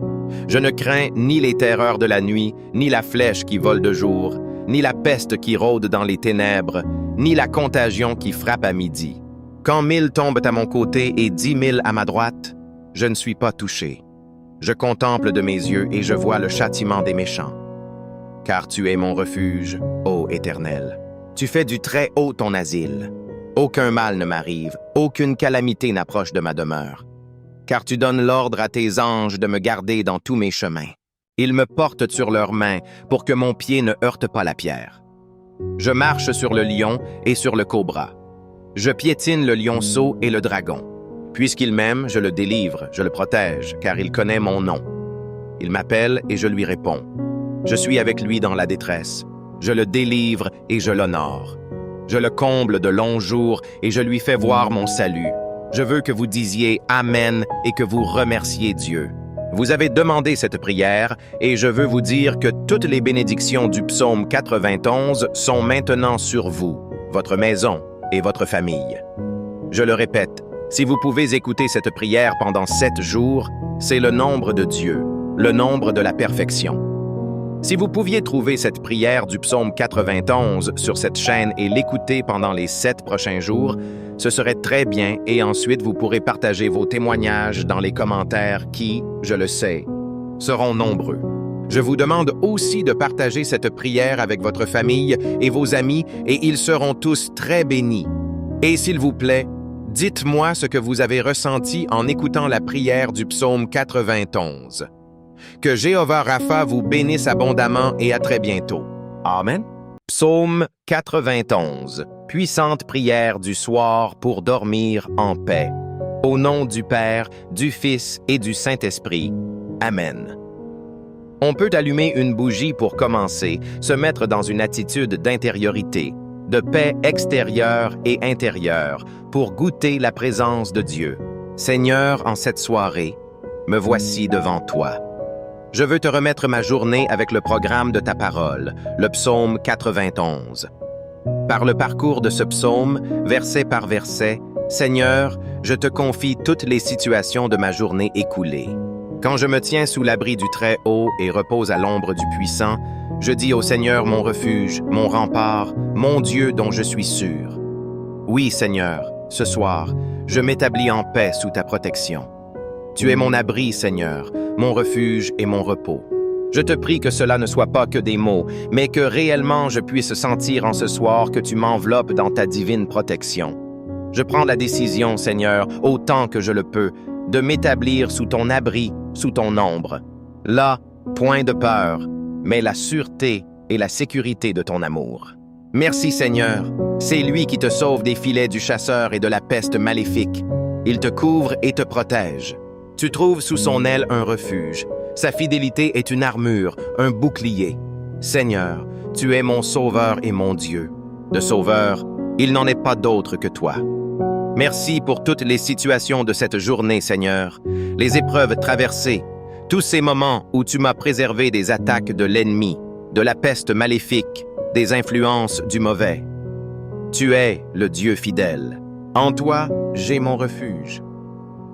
Je ne crains ni les terreurs de la nuit, ni la flèche qui vole de jour, ni la peste qui rôde dans les ténèbres, ni la contagion qui frappe à midi. Quand 1000 tombent à mon côté et 10 000 à ma droite, je ne suis pas touché. Je contemple de mes yeux et je vois le châtiment des méchants. Car tu es mon refuge, ô Éternel. Tu fais du Très-Haut ton asile. Aucun mal ne m'arrive, aucune calamité n'approche de ma demeure. Car tu donnes l'ordre à tes anges de me garder dans tous mes chemins. Ils me portent sur leurs mains pour que mon pied ne heurte pas la pierre. Je marche sur le lion et sur le cobra. Je piétine le lionceau et le dragon. Puisqu'il m'aime, je le délivre, je le protège, car il connaît mon nom. Il m'appelle et je lui réponds. Je suis avec lui dans la détresse. Je le délivre et je l'honore. Je le comble de longs jours et je lui fais voir mon salut. Je veux que vous disiez Amen et que vous remerciez Dieu. Vous avez demandé cette prière et je veux vous dire que toutes les bénédictions du psaume 91 sont maintenant sur vous, votre maison et votre famille. Je le répète, si vous pouvez écouter cette prière pendant 7 jours, c'est le nombre de Dieu, le nombre de la perfection. Si vous pouviez trouver cette prière du psaume 91 sur cette chaîne et l'écouter pendant les 7 prochains jours, ce serait très bien et ensuite vous pourrez partager vos témoignages dans les commentaires qui, je le sais, seront nombreux. Je vous demande aussi de partager cette prière avec votre famille et vos amis et ils seront tous très bénis. Et s'il vous plaît, dites-moi ce que vous avez ressenti en écoutant la prière du psaume 91. Que Jéhovah Rapha vous bénisse abondamment et à très bientôt. Amen. Psaume 91. Puissante prière du soir pour dormir en paix. Au nom du Père, du Fils et du Saint-Esprit. Amen. On peut allumer une bougie pour commencer, se mettre dans une attitude d'intériorité, de paix extérieure et intérieure, pour goûter la présence de Dieu. Seigneur, en cette soirée, me voici devant toi. Je veux te remettre ma journée avec le programme de ta parole, le psaume 91. Par le parcours de ce psaume, verset par verset, Seigneur, je te confie toutes les situations de ma journée écoulée. Quand je me tiens sous l'abri du Très-Haut et repose à l'ombre du Puissant, je dis au Seigneur mon refuge, mon rempart, mon Dieu dont je suis sûr. Oui, Seigneur, ce soir, je m'établis en paix sous ta protection. Tu es mon abri, Seigneur, mon refuge et mon repos. Je te prie que cela ne soit pas que des mots, mais que réellement je puisse sentir en ce soir que tu m'enveloppes dans ta divine protection. Je prends la décision, Seigneur, autant que je le peux, de m'établir sous ton abri, sous ton ombre. Là, point de peur, mais la sûreté et la sécurité de ton amour. Merci, Seigneur. C'est lui qui te sauve des filets du chasseur et de la peste maléfique. Il te couvre et te protège. Tu trouves sous son aile un refuge. Sa fidélité est une armure, un bouclier. Seigneur, tu es mon sauveur et mon Dieu. De sauveur, il n'en est pas d'autre que toi. Merci pour toutes les situations de cette journée, Seigneur, les épreuves traversées, tous ces moments où tu m'as préservé des attaques de l'ennemi, de la peste maléfique, des influences du mauvais. Tu es le Dieu fidèle. En toi, j'ai mon refuge.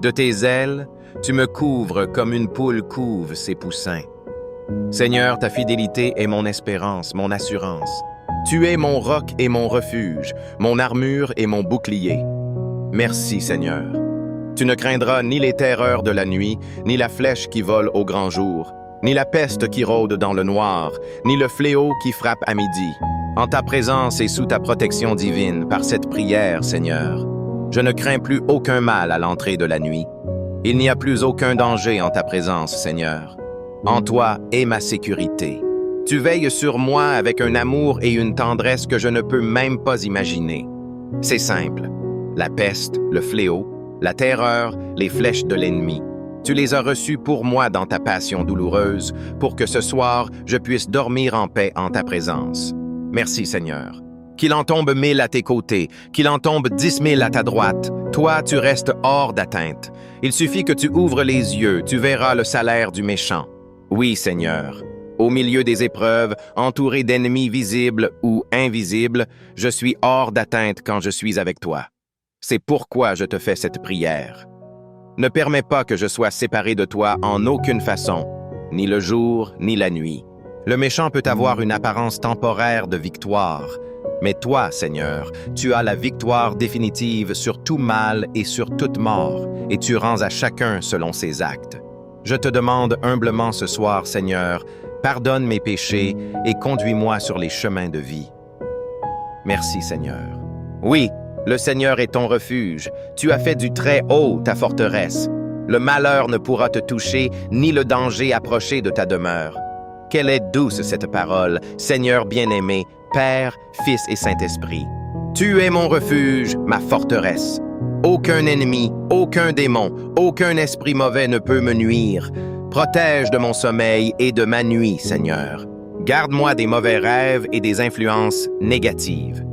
De tes ailes, tu me couvres comme une poule couve ses poussins. Seigneur, ta fidélité est mon espérance, mon assurance. Tu es mon roc et mon refuge, mon armure et mon bouclier. Merci, Seigneur. Tu ne craindras ni les terreurs de la nuit, ni la flèche qui vole au grand jour, ni la peste qui rôde dans le noir, ni le fléau qui frappe à midi. En ta présence et sous ta protection divine, par cette prière, Seigneur, je ne crains plus aucun mal à l'entrée de la nuit. Il n'y a plus aucun danger en ta présence, Seigneur. En toi est ma sécurité. Tu veilles sur moi avec un amour et une tendresse que je ne peux même pas imaginer. C'est simple. La peste, le fléau, la terreur, les flèches de l'ennemi. Tu les as reçus pour moi dans ta passion douloureuse, pour que ce soir, je puisse dormir en paix en ta présence. Merci, Seigneur. Qu'il en tombe 1000 à tes côtés, qu'il en tombe 10 000 à ta droite, toi, tu restes hors d'atteinte. Il suffit que tu ouvres les yeux, tu verras le salaire du méchant. Oui, Seigneur. Au milieu des épreuves, entouré d'ennemis visibles ou invisibles, je suis hors d'atteinte quand je suis avec toi. C'est pourquoi je te fais cette prière. Ne permets pas que je sois séparé de toi en aucune façon, ni le jour, ni la nuit. Le méchant peut avoir une apparence temporaire de victoire, mais toi, Seigneur, tu as la victoire définitive sur tout mal et sur toute mort, et tu rends à chacun selon ses actes. Je te demande humblement ce soir, Seigneur, pardonne mes péchés et conduis-moi sur les chemins de vie. Merci, Seigneur. Oui, le Seigneur est ton refuge. Tu as fait du très haut ta forteresse. Le malheur ne pourra te toucher, ni le danger approcher de ta demeure. Quelle est douce cette parole, Seigneur bien-aimé, Père, Fils et Saint-Esprit. Tu es mon refuge, ma forteresse. Aucun ennemi, aucun démon, aucun esprit mauvais ne peut me nuire. Protège de mon sommeil et de ma nuit, Seigneur. Garde-moi des mauvais rêves et des influences négatives.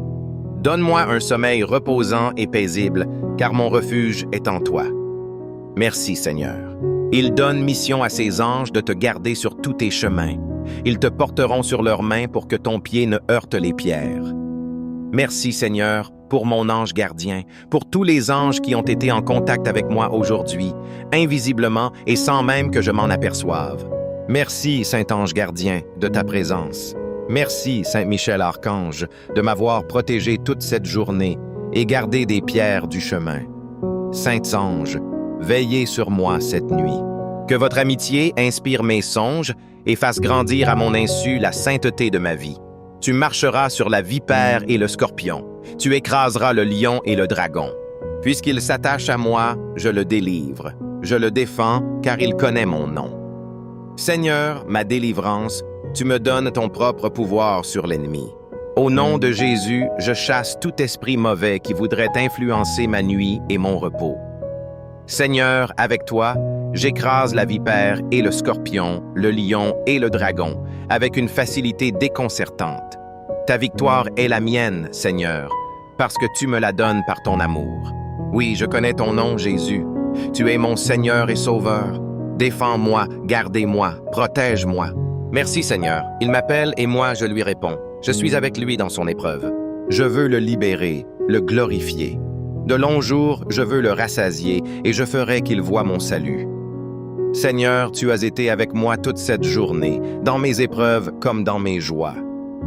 Donne-moi un sommeil reposant et paisible, car mon refuge est en toi. Merci, Seigneur. Il donne mission à ses anges de te garder sur tous tes chemins. Ils te porteront sur leurs mains pour que ton pied ne heurte les pierres. Merci, Seigneur, pour mon ange gardien, pour tous les anges qui ont été en contact avec moi aujourd'hui, invisiblement et sans même que je m'en aperçoive. Merci, Saint-Ange gardien, de ta présence. Merci, Saint-Michel-Archange, de m'avoir protégé toute cette journée et gardé des pierres du chemin. Saints anges, veillez sur moi cette nuit. Que votre amitié inspire mes songes et fasse grandir à mon insu la sainteté de ma vie. Tu marcheras sur la vipère et le scorpion. Tu écraseras le lion et le dragon. Puisqu'il s'attache à moi, je le délivre. Je le défends, car il connaît mon nom. Seigneur, ma délivrance, tu me donnes ton propre pouvoir sur l'ennemi. Au nom de Jésus, je chasse tout esprit mauvais qui voudrait influencer ma nuit et mon repos. Seigneur, avec toi, j'écrase la vipère et le scorpion, le lion et le dragon, avec une facilité déconcertante. Ta victoire est la mienne, Seigneur, parce que tu me la donnes par ton amour. Oui, je connais ton nom, Jésus. Tu es mon Seigneur et Sauveur. Défends-moi, gardez-moi, protège-moi. Merci, Seigneur. Il m'appelle et moi, je lui réponds. Je suis avec lui dans son épreuve. Je veux le libérer, le glorifier. De longs jours, je veux le rassasier et je ferai qu'il voie mon salut. Seigneur, tu as été avec moi toute cette journée, dans mes épreuves comme dans mes joies.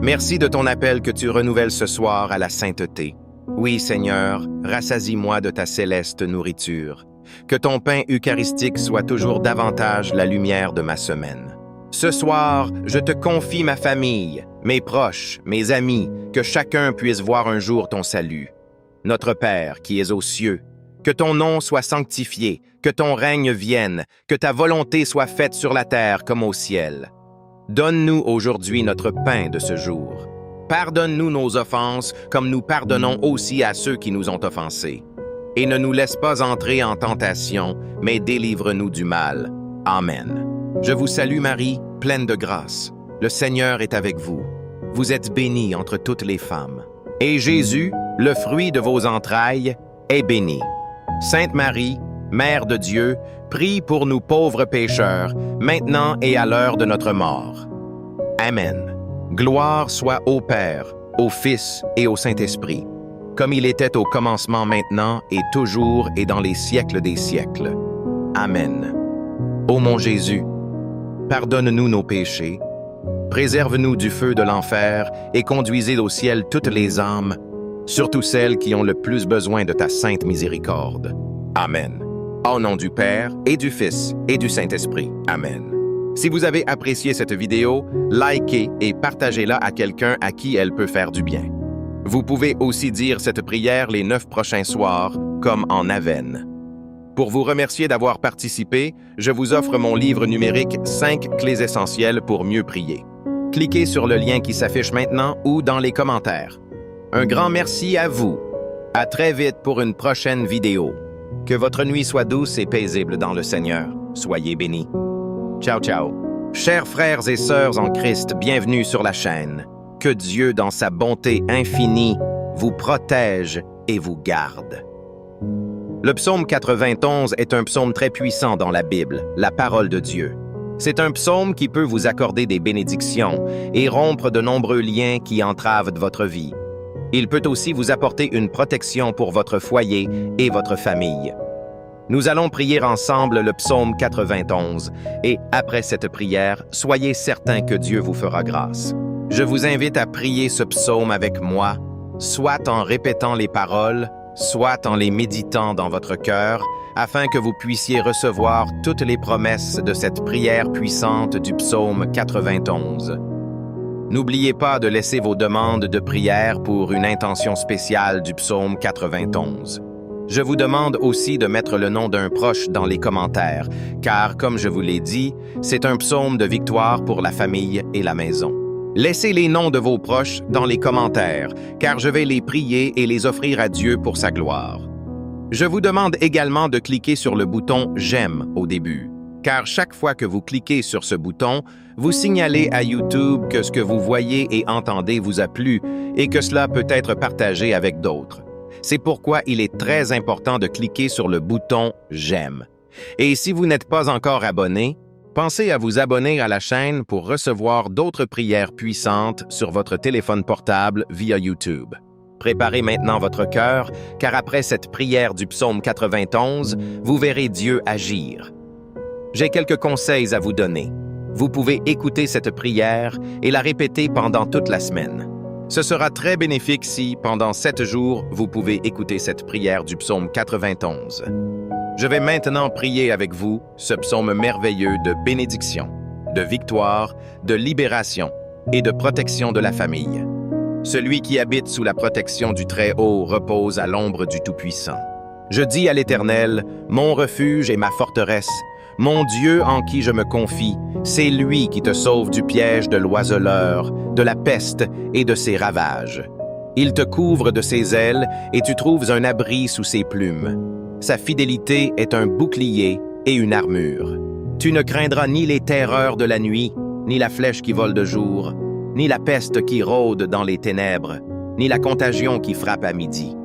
Merci de ton appel que tu renouvelles ce soir à la sainteté. Oui, Seigneur, rassasie-moi de ta céleste nourriture. Que ton pain eucharistique soit toujours davantage la lumière de ma semaine. Ce soir, je te confie ma famille, mes proches, mes amis, que chacun puisse voir un jour ton salut. Notre Père qui es aux cieux, que ton nom soit sanctifié, que ton règne vienne, que ta volonté soit faite sur la terre comme au ciel. Donne-nous aujourd'hui notre pain de ce jour. Pardonne-nous nos offenses, comme nous pardonnons aussi à ceux qui nous ont offensés. Et ne nous laisse pas entrer en tentation, mais délivre-nous du mal. Amen. Je vous salue Marie, pleine de grâce. Le Seigneur est avec vous. Vous êtes bénie entre toutes les femmes. Et Jésus, le fruit de vos entrailles, est béni. Sainte Marie, Mère de Dieu, prie pour nous pauvres pécheurs, maintenant et à l'heure de notre mort. Amen. Gloire soit au Père, au Fils et au Saint-Esprit, comme il était au commencement maintenant et toujours et dans les siècles des siècles. Amen. Ô mon Jésus, pardonne-nous nos péchés, préserve-nous du feu de l'enfer et conduisez au ciel toutes les âmes, surtout celles qui ont le plus besoin de ta sainte miséricorde. Amen. Au nom du Père, et du Fils, et du Saint-Esprit. Amen. Si vous avez apprécié cette vidéo, likez et partagez-la à quelqu'un à qui elle peut faire du bien. Vous pouvez aussi dire cette prière les 9 prochains soirs, comme en Avène. Pour vous remercier d'avoir participé, je vous offre mon livre numérique 5 clés essentielles pour mieux prier. Cliquez sur le lien qui s'affiche maintenant ou dans les commentaires. Un grand merci à vous. À très vite pour une prochaine vidéo. Que votre nuit soit douce et paisible dans le Seigneur. Soyez bénis. Ciao, ciao. Chers frères et sœurs en Christ, bienvenue sur la chaîne. Que Dieu, dans sa bonté infinie, vous protège et vous garde. Le psaume 91 est un psaume très puissant dans la Bible, la parole de Dieu. C'est un psaume qui peut vous accorder des bénédictions et rompre de nombreux liens qui entravent votre vie. Il peut aussi vous apporter une protection pour votre foyer et votre famille. Nous allons prier ensemble le psaume 91 et après cette prière, soyez certains que Dieu vous fera grâce. Je vous invite à prier ce psaume avec moi, soit en répétant les paroles, soit en les méditant dans votre cœur, afin que vous puissiez recevoir toutes les promesses de cette prière puissante du psaume 91. N'oubliez pas de laisser vos demandes de prière pour une intention spéciale du psaume 91. Je vous demande aussi de mettre le nom d'un proche dans les commentaires, car, comme je vous l'ai dit, c'est un psaume de victoire pour la famille et la maison. Laissez les noms de vos proches dans les commentaires, car je vais les prier et les offrir à Dieu pour sa gloire. Je vous demande également de cliquer sur le bouton « J'aime » au début, car chaque fois que vous cliquez sur ce bouton, vous signalez à YouTube que ce que vous voyez et entendez vous a plu et que cela peut être partagé avec d'autres. C'est pourquoi il est très important de cliquer sur le bouton « J'aime ». Et si vous n'êtes pas encore abonné, pensez à vous abonner à la chaîne pour recevoir d'autres prières puissantes sur votre téléphone portable via YouTube. Préparez maintenant votre cœur, car après cette prière du psaume 91, vous verrez Dieu agir. J'ai quelques conseils à vous donner. Vous pouvez écouter cette prière et la répéter pendant toute la semaine. Ce sera très bénéfique si, pendant 7 jours, vous pouvez écouter cette prière du psaume 91. Je vais maintenant prier avec vous ce psaume merveilleux de bénédiction, de victoire, de libération et de protection de la famille. Celui qui habite sous la protection du Très-Haut repose à l'ombre du Tout-Puissant. Je dis à l'Éternel, mon refuge et ma forteresse, mon Dieu en qui je me confie, c'est lui qui te sauve du piège de l'oiseleur, de la peste et de ses ravages. Il te couvre de ses ailes et tu trouves un abri sous ses plumes. Sa fidélité est un bouclier et une armure. Tu ne craindras ni les terreurs de la nuit, ni la flèche qui vole de jour, ni la peste qui rôde dans les ténèbres, ni la contagion qui frappe à midi.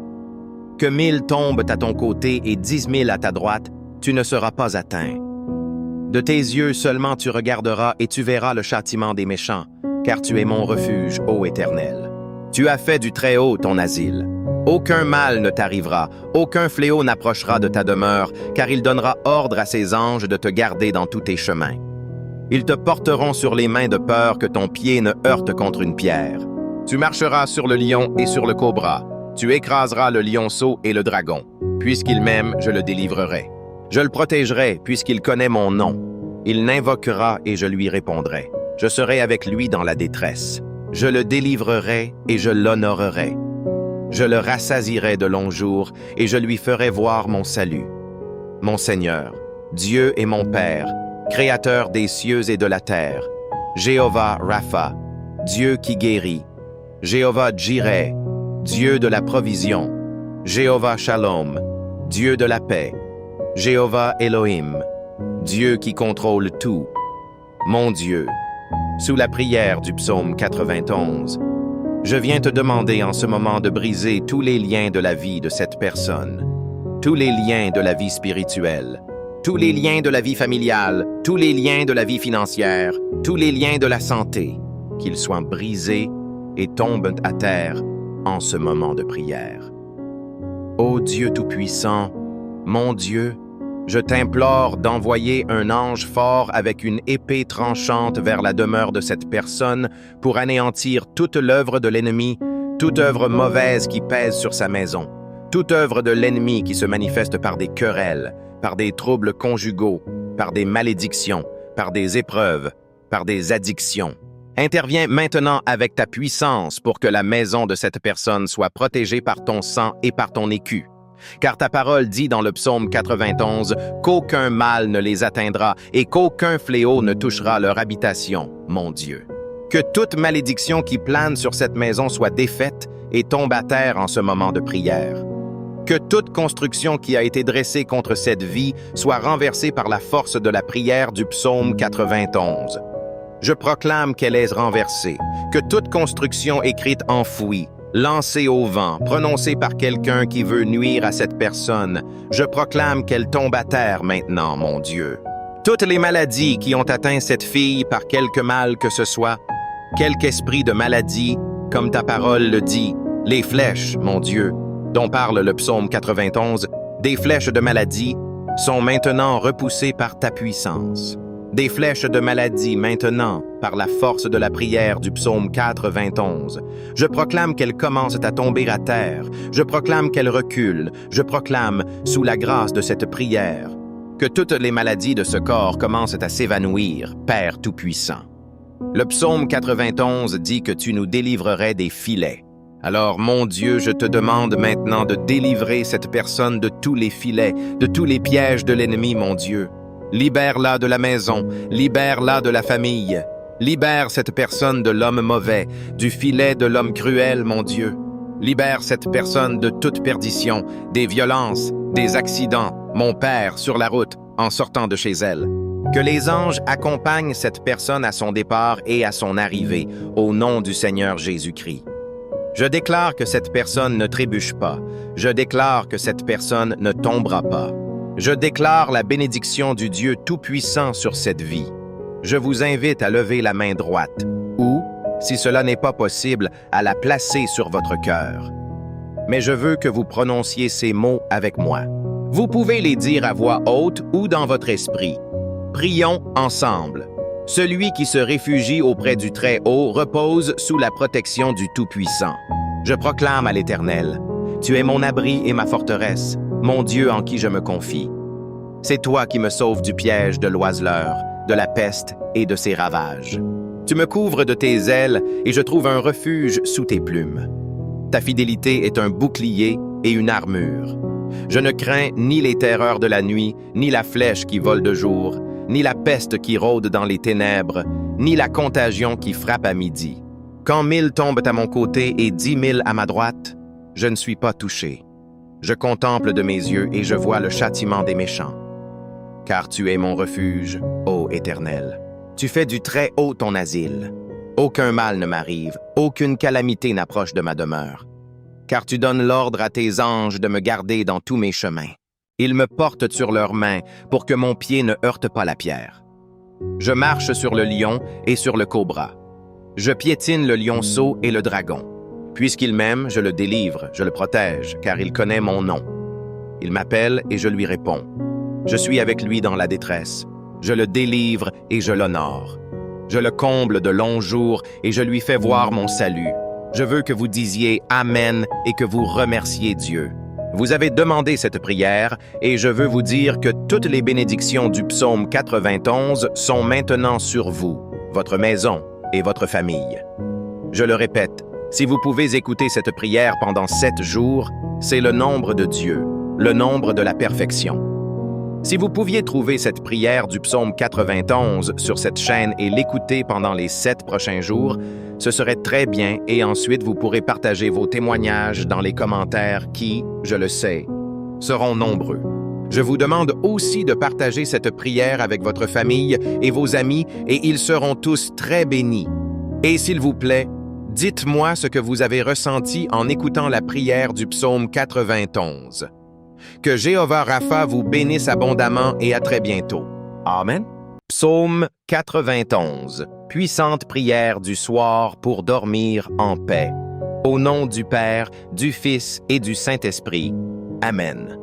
Que 1000 tombent à ton côté et 10 000 à ta droite, tu ne seras pas atteint. De tes yeux seulement tu regarderas et tu verras le châtiment des méchants, car tu es mon refuge, ô Éternel. Tu as fait du Très-Haut ton asile. Aucun mal ne t'arrivera, aucun fléau n'approchera de ta demeure, car il donnera ordre à ses anges de te garder dans tous tes chemins. Ils te porteront sur les mains de peur que ton pied ne heurte contre une pierre. Tu marcheras sur le lion et sur le cobra. Tu écraseras le lionceau et le dragon. Puisqu'il m'aime, je le délivrerai. Je le protégerai, puisqu'il connaît mon nom. Il l'invoquera et je lui répondrai. Je serai avec lui dans la détresse. Je le délivrerai et je l'honorerai. Je le rassasierai de longs jours et je lui ferai voir mon salut. Mon Seigneur, Dieu et mon Père, Créateur des cieux et de la terre, Jéhovah Rapha, Dieu qui guérit, Jéhovah Jireh, Dieu de la provision, Jéhovah Shalom, Dieu de la paix, Jéhovah Elohim, Dieu qui contrôle tout, Mon Dieu, sous la prière du psaume 91, je viens te demander en ce moment de briser tous les liens de la vie de cette personne, tous les liens de la vie spirituelle, tous les liens de la vie familiale, tous les liens de la vie financière, tous les liens de la santé, qu'ils soient brisés et tombent à terre en ce moment de prière. Ô Dieu Tout-Puissant, mon Dieu, je t'implore d'envoyer un ange fort avec une épée tranchante vers la demeure de cette personne pour anéantir toute l'œuvre de l'ennemi, toute œuvre mauvaise qui pèse sur sa maison, toute œuvre de l'ennemi qui se manifeste par des querelles, par des troubles conjugaux, par des malédictions, par des épreuves, par des addictions. Interviens maintenant avec ta puissance pour que la maison de cette personne soit protégée par ton sang et par ton écu. Car ta parole dit dans le psaume 91 qu'aucun mal ne les atteindra et qu'aucun fléau ne touchera leur habitation, mon Dieu. Que toute malédiction qui plane sur cette maison soit défaite et tombe à terre en ce moment de prière. Que toute construction qui a été dressée contre cette vie soit renversée par la force de la prière du psaume 91. Je proclame qu'elle est renversée, que toute construction écrite enfouie, lancée au vent, prononcée par quelqu'un qui veut nuire à cette personne, je proclame qu'elle tombe à terre maintenant, mon Dieu. Toutes les maladies qui ont atteint cette fille par quelque mal que ce soit, quelque esprit de maladie, comme ta parole le dit, les flèches, mon Dieu, dont parle le psaume 91, des flèches de maladie, sont maintenant repoussées par ta puissance. Des flèches de maladie maintenant, par la force de la prière du psaume 91. Je proclame qu'elles commencent à tomber à terre. Je proclame qu'elles reculent. Je proclame, sous la grâce de cette prière, que toutes les maladies de ce corps commencent à s'évanouir, Père Tout-Puissant. Le psaume 91 dit que tu nous délivrerais des filets. Alors, mon Dieu, je te demande maintenant de délivrer cette personne de tous les filets, de tous les pièges de l'ennemi, mon Dieu. Libère-la de la maison, libère-la de la famille. Libère cette personne de l'homme mauvais, du filet de l'homme cruel, mon Dieu. Libère cette personne de toute perdition, des violences, des accidents, mon Père, sur la route, en sortant de chez elle. Que les anges accompagnent cette personne à son départ et à son arrivée, au nom du Seigneur Jésus-Christ. Je déclare que cette personne ne trébuche pas. Je déclare que cette personne ne tombera pas. Je déclare la bénédiction du Dieu Tout-Puissant sur cette vie. Je vous invite à lever la main droite, ou, si cela n'est pas possible, à la placer sur votre cœur. Mais je veux que vous prononciez ces mots avec moi. Vous pouvez les dire à voix haute ou dans votre esprit. Prions ensemble. Celui qui se réfugie auprès du Très-Haut repose sous la protection du Tout-Puissant. Je proclame à l'Éternel, « Tu es mon abri et ma forteresse, mon Dieu en qui je me confie. C'est toi qui me sauves du piège de l'oiseleur, de la peste et de ses ravages. Tu me couvres de tes ailes et je trouve un refuge sous tes plumes. Ta fidélité est un bouclier et une armure. Je ne crains ni les terreurs de la nuit, ni la flèche qui vole de jour, ni la peste qui rôde dans les ténèbres, ni la contagion qui frappe à midi. Quand 1000 tombent à mon côté et 10 000 à ma droite, je ne suis pas touché. Je contemple de mes yeux et je vois le châtiment des méchants. Car tu es mon refuge, ô Éternel. Tu fais du Très-Haut ton asile. Aucun mal ne m'arrive, aucune calamité n'approche de ma demeure. Car tu donnes l'ordre à tes anges de me garder dans tous mes chemins. Ils me portent sur leurs mains pour que mon pied ne heurte pas la pierre. Je marche sur le lion et sur le cobra. Je piétine le lionceau et le dragon. Puisqu'il m'aime, je le délivre, je le protège, car il connaît mon nom. Il m'appelle et je lui réponds. Je suis avec lui dans la détresse. Je le délivre et je l'honore. Je le comble de longs jours et je lui fais voir mon salut. Je veux que vous disiez Amen et que vous remerciez Dieu. Vous avez demandé cette prière et je veux vous dire que toutes les bénédictions du psaume 91 sont maintenant sur vous, votre maison et votre famille. Je le répète, si vous pouvez écouter cette prière pendant 7 jours, c'est le nombre de Dieu, le nombre de la perfection. Si vous pouviez trouver cette prière du psaume 91 sur cette chaîne et l'écouter pendant les 7 prochains jours, ce serait très bien et ensuite vous pourrez partager vos témoignages dans les commentaires qui, je le sais, seront nombreux. Je vous demande aussi de partager cette prière avec votre famille et vos amis, et ils seront tous très bénis. Et s'il vous plaît, dites-moi ce que vous avez ressenti en écoutant la prière du psaume 91. Que Jéhovah Rapha vous bénisse abondamment et à très bientôt. Amen. Psaume 91. Puissante prière du soir pour dormir en paix. Au nom du Père, du Fils et du Saint-Esprit. Amen.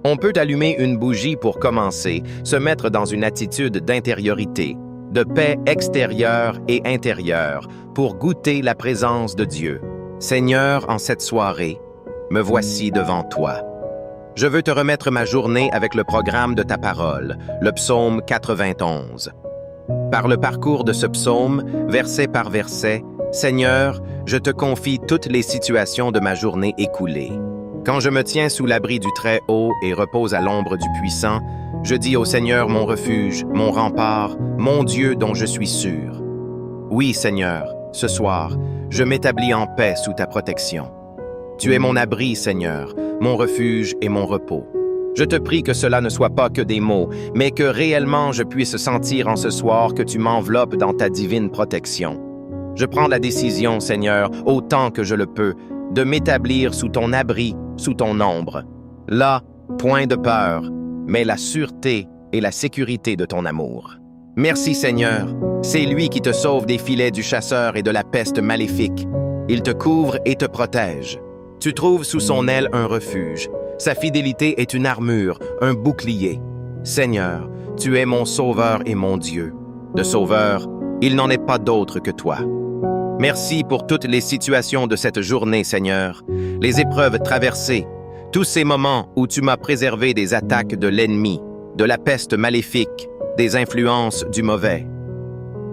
On peut allumer une bougie pour commencer, se mettre dans une attitude d'intériorité, de paix extérieure et intérieure, pour goûter la présence de Dieu. Seigneur, en cette soirée, me voici devant toi. Je veux te remettre ma journée avec le programme de ta parole, le psaume 91. Par le parcours de ce psaume, verset par verset, Seigneur, je te confie toutes les situations de ma journée écoulée. Quand je me tiens sous l'abri du Très-Haut et repose à l'ombre du Puissant, je dis au Seigneur mon refuge, mon rempart, mon Dieu dont je suis sûr. Oui, Seigneur, ce soir, je m'établis en paix sous ta protection. Tu es mon abri, Seigneur, mon refuge et mon repos. Je te prie que cela ne soit pas que des mots, mais que réellement je puisse sentir en ce soir que tu m'enveloppes dans ta divine protection. Je prends la décision, Seigneur, autant que je le peux, de m'établir sous ton abri, sous ton ombre. Là, point de peur, mais la sûreté et la sécurité de ton amour. Merci, Seigneur. C'est lui qui te sauve des filets du chasseur et de la peste maléfique. Il te couvre et te protège. Tu trouves sous son aile un refuge. Sa fidélité est une armure, un bouclier. Seigneur, tu es mon sauveur et mon Dieu. De sauveur, il n'en est pas d'autre que toi. Merci pour toutes les situations de cette journée, Seigneur, les épreuves traversées, tous ces moments où tu m'as préservé des attaques de l'ennemi, de la peste maléfique, des influences du mauvais.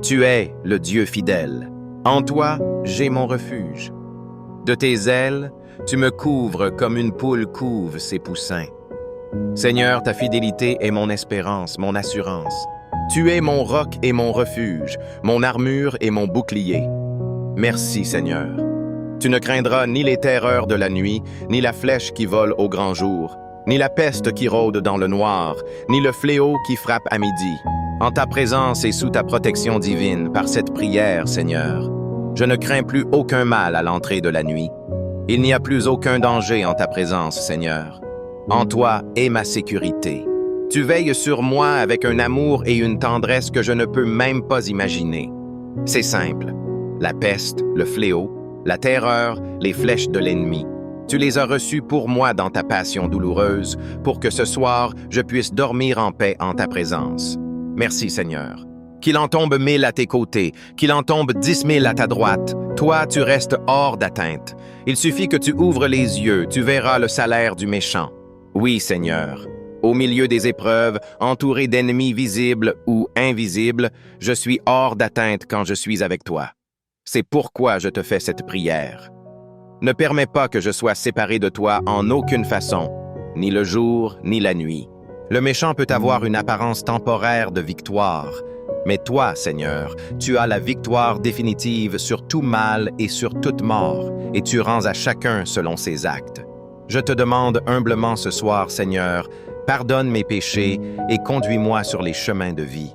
Tu es le Dieu fidèle. En toi, j'ai mon refuge. De tes ailes, tu me couvres comme une poule couve ses poussins. Seigneur, ta fidélité est mon espérance, mon assurance. Tu es mon roc et mon refuge, mon armure et mon bouclier. Merci, Seigneur. Tu ne craindras ni les terreurs de la nuit, ni la flèche qui vole au grand jour, ni la peste qui rôde dans le noir, ni le fléau qui frappe à midi. En ta présence et sous ta protection divine, par cette prière, Seigneur, je ne crains plus aucun mal à l'entrée de la nuit. Il n'y a plus aucun danger en ta présence, Seigneur. En toi est ma sécurité. Tu veilles sur moi avec un amour et une tendresse que je ne peux même pas imaginer. C'est simple. La peste, le fléau, la terreur, les flèches de l'ennemi. Tu les as reçus pour moi dans ta passion douloureuse, pour que ce soir, je puisse dormir en paix en ta présence. Merci, Seigneur. Qu'il en tombe 1000 à tes côtés, qu'il en tombe 10 000 à ta droite. Toi, tu restes hors d'atteinte. Il suffit que tu ouvres les yeux, tu verras le salaire du méchant. Oui, Seigneur. Au milieu des épreuves, entouré d'ennemis visibles ou invisibles, je suis hors d'atteinte quand je suis avec toi. C'est pourquoi je te fais cette prière. Ne permets pas que je sois séparé de toi en aucune façon, ni le jour, ni la nuit. Le méchant peut avoir une apparence temporaire de victoire, mais toi, Seigneur, tu as la victoire définitive sur tout mal et sur toute mort, et tu rends à chacun selon ses actes. Je te demande humblement ce soir, Seigneur, pardonne mes péchés et conduis-moi sur les chemins de vie.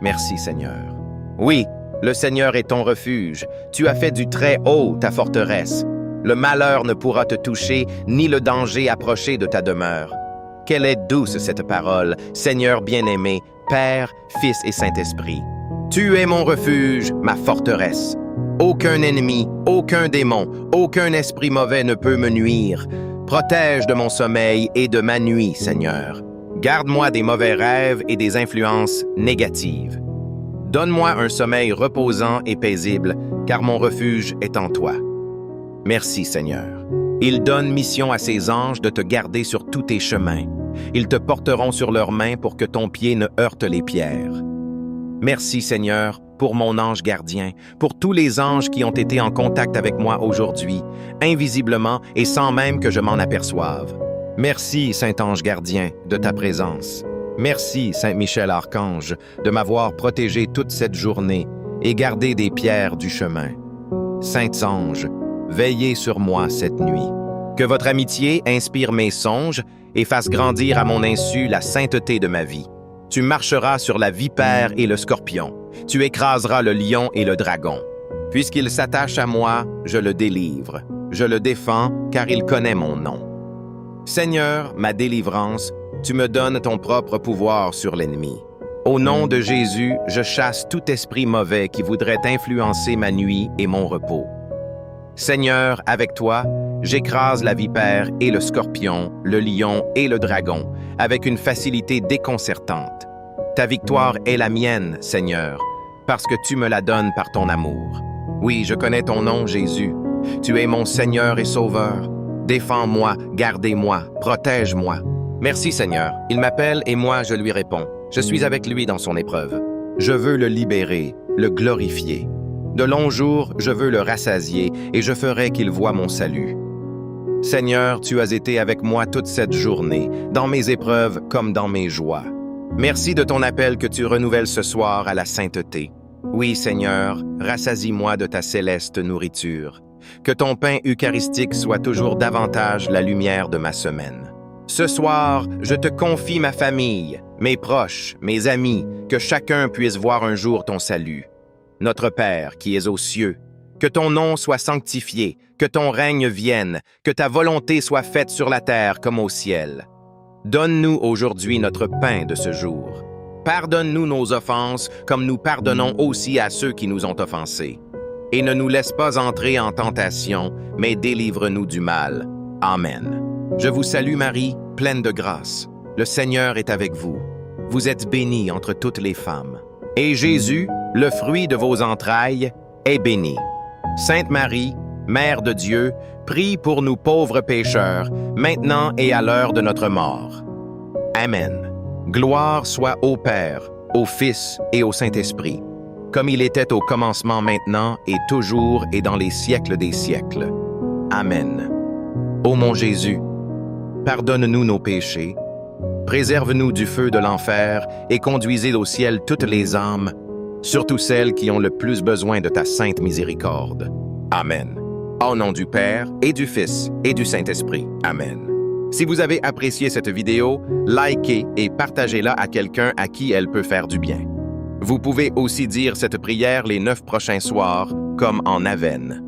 Merci, Seigneur. Oui, le Seigneur est ton refuge. Tu as fait du Très-Haut ta forteresse. Le malheur ne pourra te toucher, ni le danger approcher de ta demeure. Quelle est douce cette parole, Seigneur bien-aimé, Père, Fils et Saint-Esprit. Tu es mon refuge, ma forteresse. Aucun ennemi, aucun démon, aucun esprit mauvais ne peut me nuire. Protège de mon sommeil et de ma nuit, Seigneur. Garde-moi des mauvais rêves et des influences négatives. Donne-moi un sommeil reposant et paisible, car mon refuge est en toi. Merci, Seigneur. Il donne mission à ses anges de te garder sur tous tes chemins. Ils te porteront sur leurs mains pour que ton pied ne heurte les pierres. Merci, Seigneur, pour mon ange gardien, pour tous les anges qui ont été en contact avec moi aujourd'hui, invisiblement et sans même que je m'en aperçoive. Merci, Saint-Ange gardien, de ta présence. Merci, Saint-Michel-Archange, de m'avoir protégé toute cette journée et gardé des pierres du chemin. Saints anges, veillez sur moi cette nuit. Que votre amitié inspire mes songes et fasse grandir à mon insu la sainteté de ma vie. Tu marcheras sur la vipère et le scorpion. Tu écraseras le lion et le dragon. Puisqu'il s'attache à moi, je le délivre. Je le défends, car il connaît mon nom. Seigneur, ma délivrance, tu me donnes ton propre pouvoir sur l'ennemi. Au nom de Jésus, je chasse tout esprit mauvais qui voudrait influencer ma nuit et mon repos. Seigneur, avec toi, j'écrase la vipère et le scorpion, le lion et le dragon, avec une facilité déconcertante. Ta victoire est la mienne, Seigneur, parce que tu me la donnes par ton amour. Oui, je connais ton nom, Jésus. Tu es mon Seigneur et Sauveur. Défends-moi, gardez-moi, protège-moi. Merci, Seigneur. Il m'appelle et moi, je lui réponds. Je suis avec lui dans son épreuve. Je veux le libérer, le glorifier. De longs jours, je veux le rassasier et je ferai qu'il voie mon salut. Seigneur, tu as été avec moi toute cette journée, dans mes épreuves comme dans mes joies. Merci de ton appel que tu renouvelles ce soir à la sainteté. Oui, Seigneur, rassasie-moi de ta céleste nourriture. Que ton pain eucharistique soit toujours davantage la lumière de ma semaine. Ce soir, je te confie ma famille, mes proches, mes amis, que chacun puisse voir un jour ton salut. Notre Père qui es aux cieux, que ton nom soit sanctifié, que ton règne vienne, que ta volonté soit faite sur la terre comme au ciel. Donne-nous aujourd'hui notre pain de ce jour. Pardonne-nous nos offenses, comme nous pardonnons aussi à ceux qui nous ont offensés. Et ne nous laisse pas entrer en tentation, mais délivre-nous du mal. Amen. Je vous salue Marie, pleine de grâce. Le Seigneur est avec vous. Vous êtes bénie entre toutes les femmes. Et Jésus, le fruit de vos entrailles, est béni. Sainte Marie, Mère de Dieu, prie pour nous pauvres pécheurs, maintenant et à l'heure de notre mort. Amen. Gloire soit au Père, au Fils et au Saint-Esprit, comme il était au commencement maintenant et toujours et dans les siècles des siècles. Amen. Ô mon Jésus, pardonne-nous nos péchés, préserve-nous du feu de l'enfer et conduisez au ciel toutes les âmes, surtout celles qui ont le plus besoin de ta sainte miséricorde. Amen. Au nom du Père et du Fils et du Saint-Esprit. Amen. Si vous avez apprécié cette vidéo, likez et partagez-la à quelqu'un à qui elle peut faire du bien. Vous pouvez aussi dire cette prière les 9 prochains soirs, comme en Avène.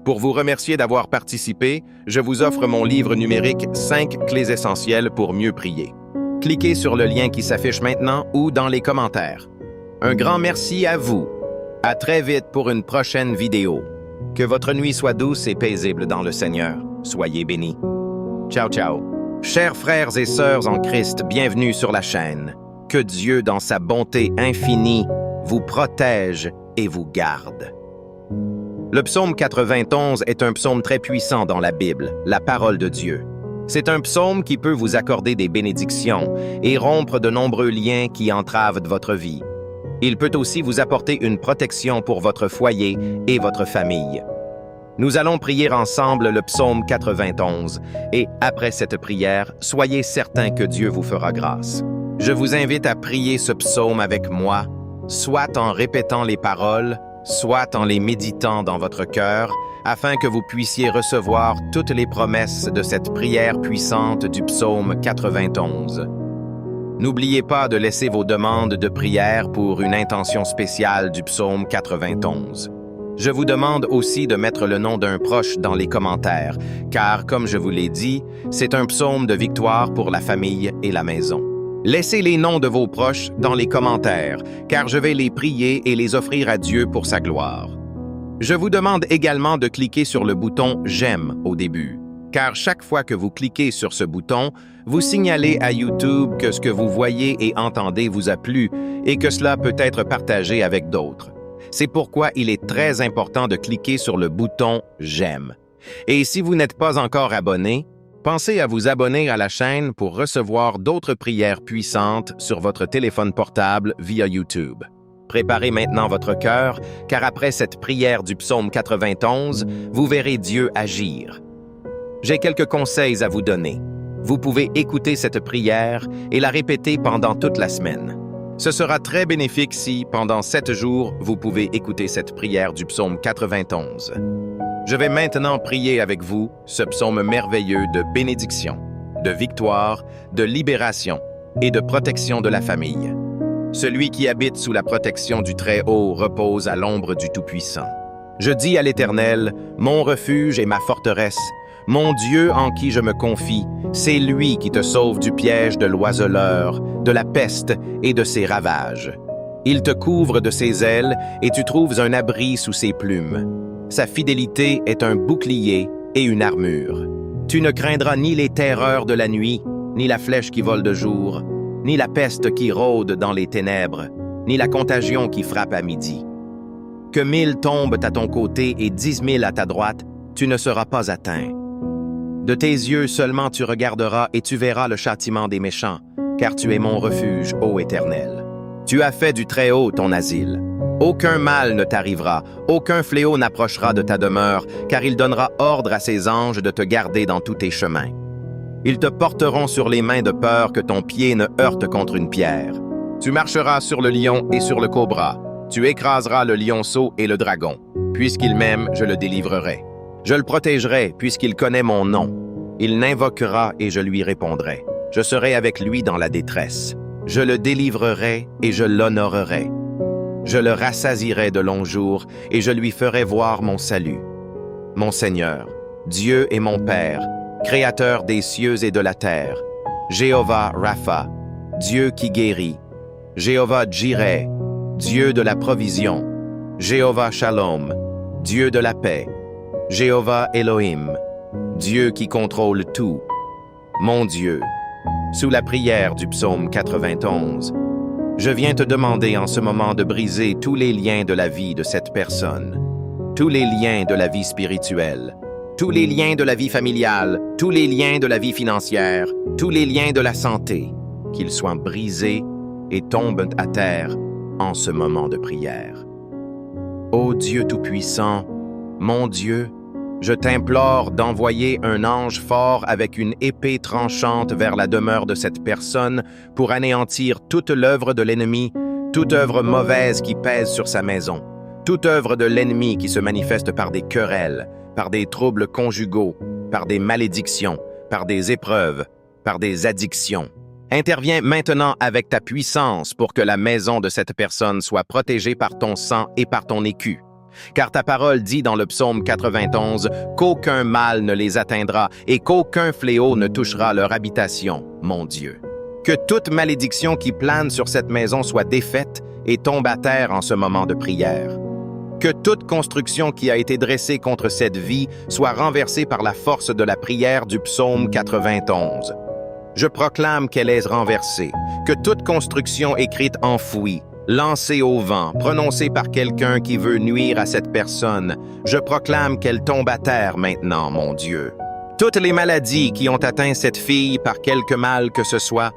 Pour vous remercier d'avoir participé, je vous offre mon livre numérique 5 clés essentielles pour mieux prier. Cliquez sur le lien qui s'affiche maintenant ou dans les commentaires. Un grand merci à vous. À très vite pour une prochaine vidéo. Que votre nuit soit douce et paisible dans le Seigneur. Soyez bénis. Ciao, ciao. Chers frères et sœurs en Christ, bienvenue sur la chaîne. Que Dieu, dans sa bonté infinie, vous protège et vous garde. Le psaume 91 est un psaume très puissant dans la Bible, la parole de Dieu. C'est un psaume qui peut vous accorder des bénédictions et rompre de nombreux liens qui entravent votre vie. Il peut aussi vous apporter une protection pour votre foyer et votre famille. Nous allons prier ensemble le psaume 91 et après cette prière, soyez certains que Dieu vous fera grâce. Je vous invite à prier ce psaume avec moi, soit en répétant les paroles, soit en les méditant dans votre cœur, afin que vous puissiez recevoir toutes les promesses de cette prière puissante du psaume 91. N'oubliez pas de laisser vos demandes de prière pour une intention spéciale du psaume 91. Je vous demande aussi de mettre le nom d'un proche dans les commentaires, car, comme je vous l'ai dit, c'est un psaume de victoire pour la famille et la maison. Laissez les noms de vos proches dans les commentaires, car je vais les prier et les offrir à Dieu pour sa gloire. Je vous demande également de cliquer sur le bouton « J'aime » au début, car chaque fois que vous cliquez sur ce bouton, vous signalez à YouTube que ce que vous voyez et entendez vous a plu et que cela peut être partagé avec d'autres. C'est pourquoi il est très important de cliquer sur le bouton « J'aime ». Et si vous n'êtes pas encore abonné, pensez à vous abonner à la chaîne pour recevoir d'autres prières puissantes sur votre téléphone portable via YouTube. Préparez maintenant votre cœur, car après cette prière du psaume 91, vous verrez Dieu agir. J'ai quelques conseils à vous donner. Vous pouvez écouter cette prière et la répéter pendant toute la semaine. Ce sera très bénéfique si, pendant 7 jours, vous pouvez écouter cette prière du psaume 91. Je vais maintenant prier avec vous ce psaume merveilleux de bénédiction. de victoire, de libération et de protection de la famille. Celui qui habite sous la protection du Très-Haut repose à l'ombre du Tout-Puissant. Je dis à l'Éternel, mon refuge et ma forteresse, mon Dieu en qui je me confie, c'est lui qui te sauve du piège de l'oiseleur, de la peste et de ses ravages. Il te couvre de ses ailes et tu trouves un abri sous ses plumes. Sa fidélité est un bouclier et une armure. Tu ne craindras ni les terreurs de la nuit, ni la flèche qui vole de jour, ni la peste qui rôde dans les ténèbres, ni la contagion qui frappe à midi. Que 1000 tombent à ton côté et 10 000 à ta droite, tu ne seras pas atteint. De tes yeux seulement tu regarderas et tu verras le châtiment des méchants, car tu es mon refuge, ô Éternel. Tu as fait du Très-Haut ton asile. Aucun mal ne t'arrivera, aucun fléau n'approchera de ta demeure, car il donnera ordre à ses anges de te garder dans tous tes chemins. Ils te porteront sur les mains de peur que ton pied ne heurte contre une pierre. Tu marcheras sur le lion et sur le cobra. Tu écraseras le lionceau et le dragon. Puisqu'il m'aime, je le délivrerai. Je le protégerai, puisqu'il connaît mon nom. Il n'invoquera et je lui répondrai. Je serai avec lui dans la détresse. Je le délivrerai et je l'honorerai. Je le rassasierai de longs jours et je lui ferai voir mon salut. Mon Seigneur, Dieu et mon Père, Créateur des cieux et de la terre, Jéhovah Rapha, Dieu qui guérit, Jéhovah Jireh, Dieu de la provision, Jéhovah Shalom, Dieu de la paix, Jéhovah Elohim, Dieu qui contrôle tout, mon Dieu. Sous la prière du psaume 91, je viens te demander en ce moment de briser tous les liens de la vie de cette personne, tous les liens de la vie spirituelle, tous les liens de la vie familiale, tous les liens de la vie financière, tous les liens de la santé, qu'ils soient brisés et tombent à terre en ce moment de prière. Ô Dieu Tout-Puissant, mon Dieu, je t'implore d'envoyer un ange fort avec une épée tranchante vers la demeure de cette personne pour anéantir toute l'œuvre de l'ennemi, toute œuvre mauvaise qui pèse sur sa maison, toute œuvre de l'ennemi qui se manifeste par des querelles, par des troubles conjugaux, par des malédictions, par des épreuves, par des addictions. Interviens maintenant avec ta puissance pour que la maison de cette personne soit protégée par ton sang et par ton écu. Car ta parole dit dans le psaume 91 qu'aucun mal ne les atteindra et qu'aucun fléau ne touchera leur habitation, mon Dieu. Que toute malédiction qui plane sur cette maison soit défaite et tombe à terre en ce moment de prière. Que toute construction qui a été dressée contre cette vie soit renversée par la force de la prière du psaume 91. Je proclame qu'elle est renversée, que toute construction écrite enfouie, lancée au vent, prononcée par quelqu'un qui veut nuire à cette personne, je proclame qu'elle tombe à terre maintenant, mon Dieu. Toutes les maladies qui ont atteint cette fille par quelque mal que ce soit,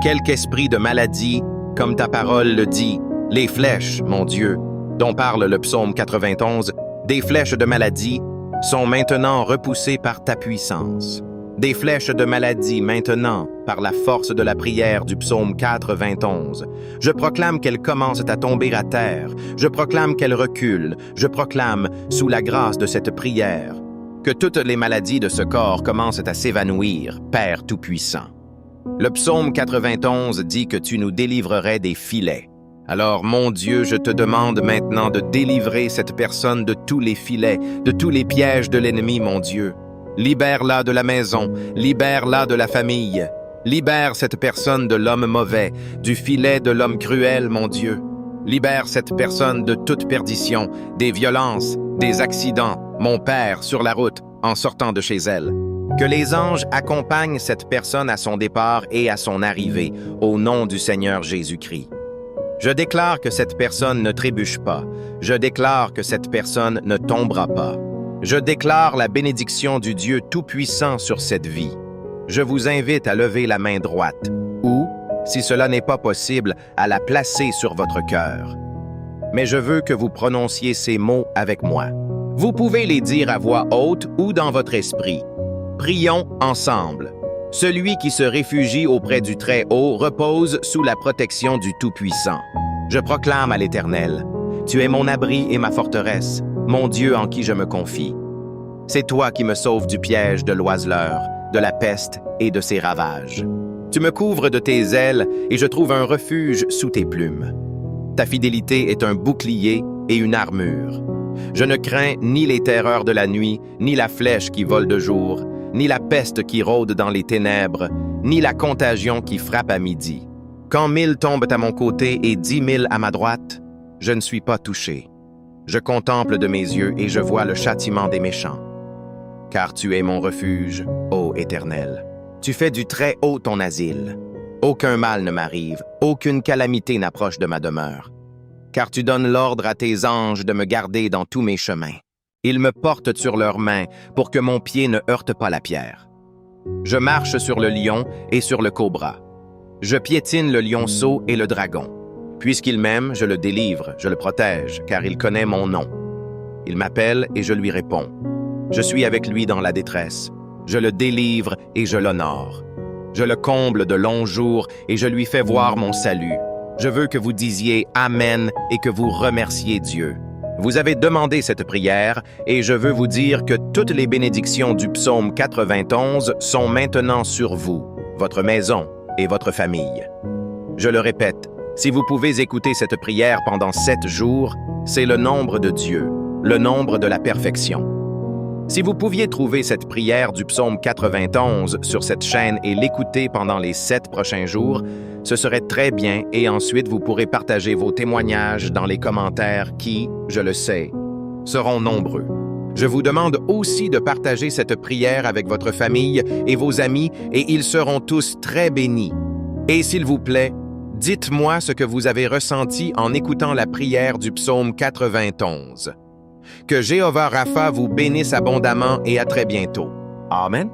quelque esprit de maladie, comme ta parole le dit, les flèches, mon Dieu, dont parle le psaume 91, des flèches de maladie, sont maintenant repoussées par ta puissance. Des flèches de maladie maintenant, par la force de la prière du psaume 91. Je proclame qu'elles commencent à tomber à terre. Je proclame qu'elles reculent. Je proclame, sous la grâce de cette prière, que toutes les maladies de ce corps commencent à s'évanouir, Père Tout-Puissant. Le psaume 91 dit que tu nous délivrerais des filets. Alors, mon Dieu, je te demande maintenant de délivrer cette personne de tous les filets, de tous les pièges de l'ennemi, mon Dieu. Libère-la de la maison, libère-la de la famille. Libère cette personne de l'homme mauvais, du filet de l'homme cruel, mon Dieu. Libère cette personne de toute perdition, des violences, des accidents, mon Père, sur la route, en sortant de chez elle. Que les anges accompagnent cette personne à son départ et à son arrivée, au nom du Seigneur Jésus-Christ. Je déclare que cette personne ne trébuche pas. Je déclare que cette personne ne tombera pas. Je déclare la bénédiction du Dieu Tout-Puissant sur cette vie. Je vous invite à lever la main droite, ou, si cela n'est pas possible, à la placer sur votre cœur. Mais je veux que vous prononciez ces mots avec moi. Vous pouvez les dire à voix haute ou dans votre esprit. Prions ensemble. Celui qui se réfugie auprès du Très-Haut repose sous la protection du Tout-Puissant. Je proclame à l'Éternel, « Tu es mon abri et ma forteresse, mon Dieu en qui je me confie. C'est toi qui me sauves du piège de l'oiseleur, de la peste et de ses ravages. Tu me couvres de tes ailes et je trouve un refuge sous tes plumes. Ta fidélité est un bouclier et une armure. Je ne crains ni les terreurs de la nuit, ni la flèche qui vole de jour, ni la peste qui rôde dans les ténèbres, ni la contagion qui frappe à midi. Quand 1000 tombent à mon côté et 10 000 à ma droite, je ne suis pas touché. Je contemple de mes yeux et je vois le châtiment des méchants. Car tu es mon refuge, ô Éternel. Tu fais du très haut ton asile. Aucun mal ne m'arrive, aucune calamité n'approche de ma demeure. Car tu donnes l'ordre à tes anges de me garder dans tous mes chemins. Ils me portent sur leurs mains pour que mon pied ne heurte pas la pierre. Je marche sur le lion et sur le cobra. Je piétine le lionceau et le dragon. Puisqu'il m'aime, je le délivre, je le protège, car il connaît mon nom. Il m'appelle et je lui réponds. Je suis avec lui dans la détresse. Je le délivre et je l'honore. Je le comble de longs jours et je lui fais voir mon salut. Je veux que vous disiez Amen et que vous remerciez Dieu. Vous avez demandé cette prière et je veux vous dire que toutes les bénédictions du psaume 91 sont maintenant sur vous, votre maison et votre famille. Je le répète, si vous pouvez écouter cette prière pendant 7 jours, c'est le nombre de Dieu, le nombre de la perfection. Si vous pouviez trouver cette prière du psaume 91 sur cette chaîne et l'écouter pendant les 7 prochains jours, ce serait très bien et ensuite vous pourrez partager vos témoignages dans les commentaires qui, je le sais, seront nombreux. Je vous demande aussi de partager cette prière avec votre famille et vos amis et ils seront tous très bénis. Et s'il vous plaît, dites-moi ce que vous avez ressenti en écoutant la prière du psaume 91. Que Jéhovah Rapha vous bénisse abondamment et à très bientôt. Amen.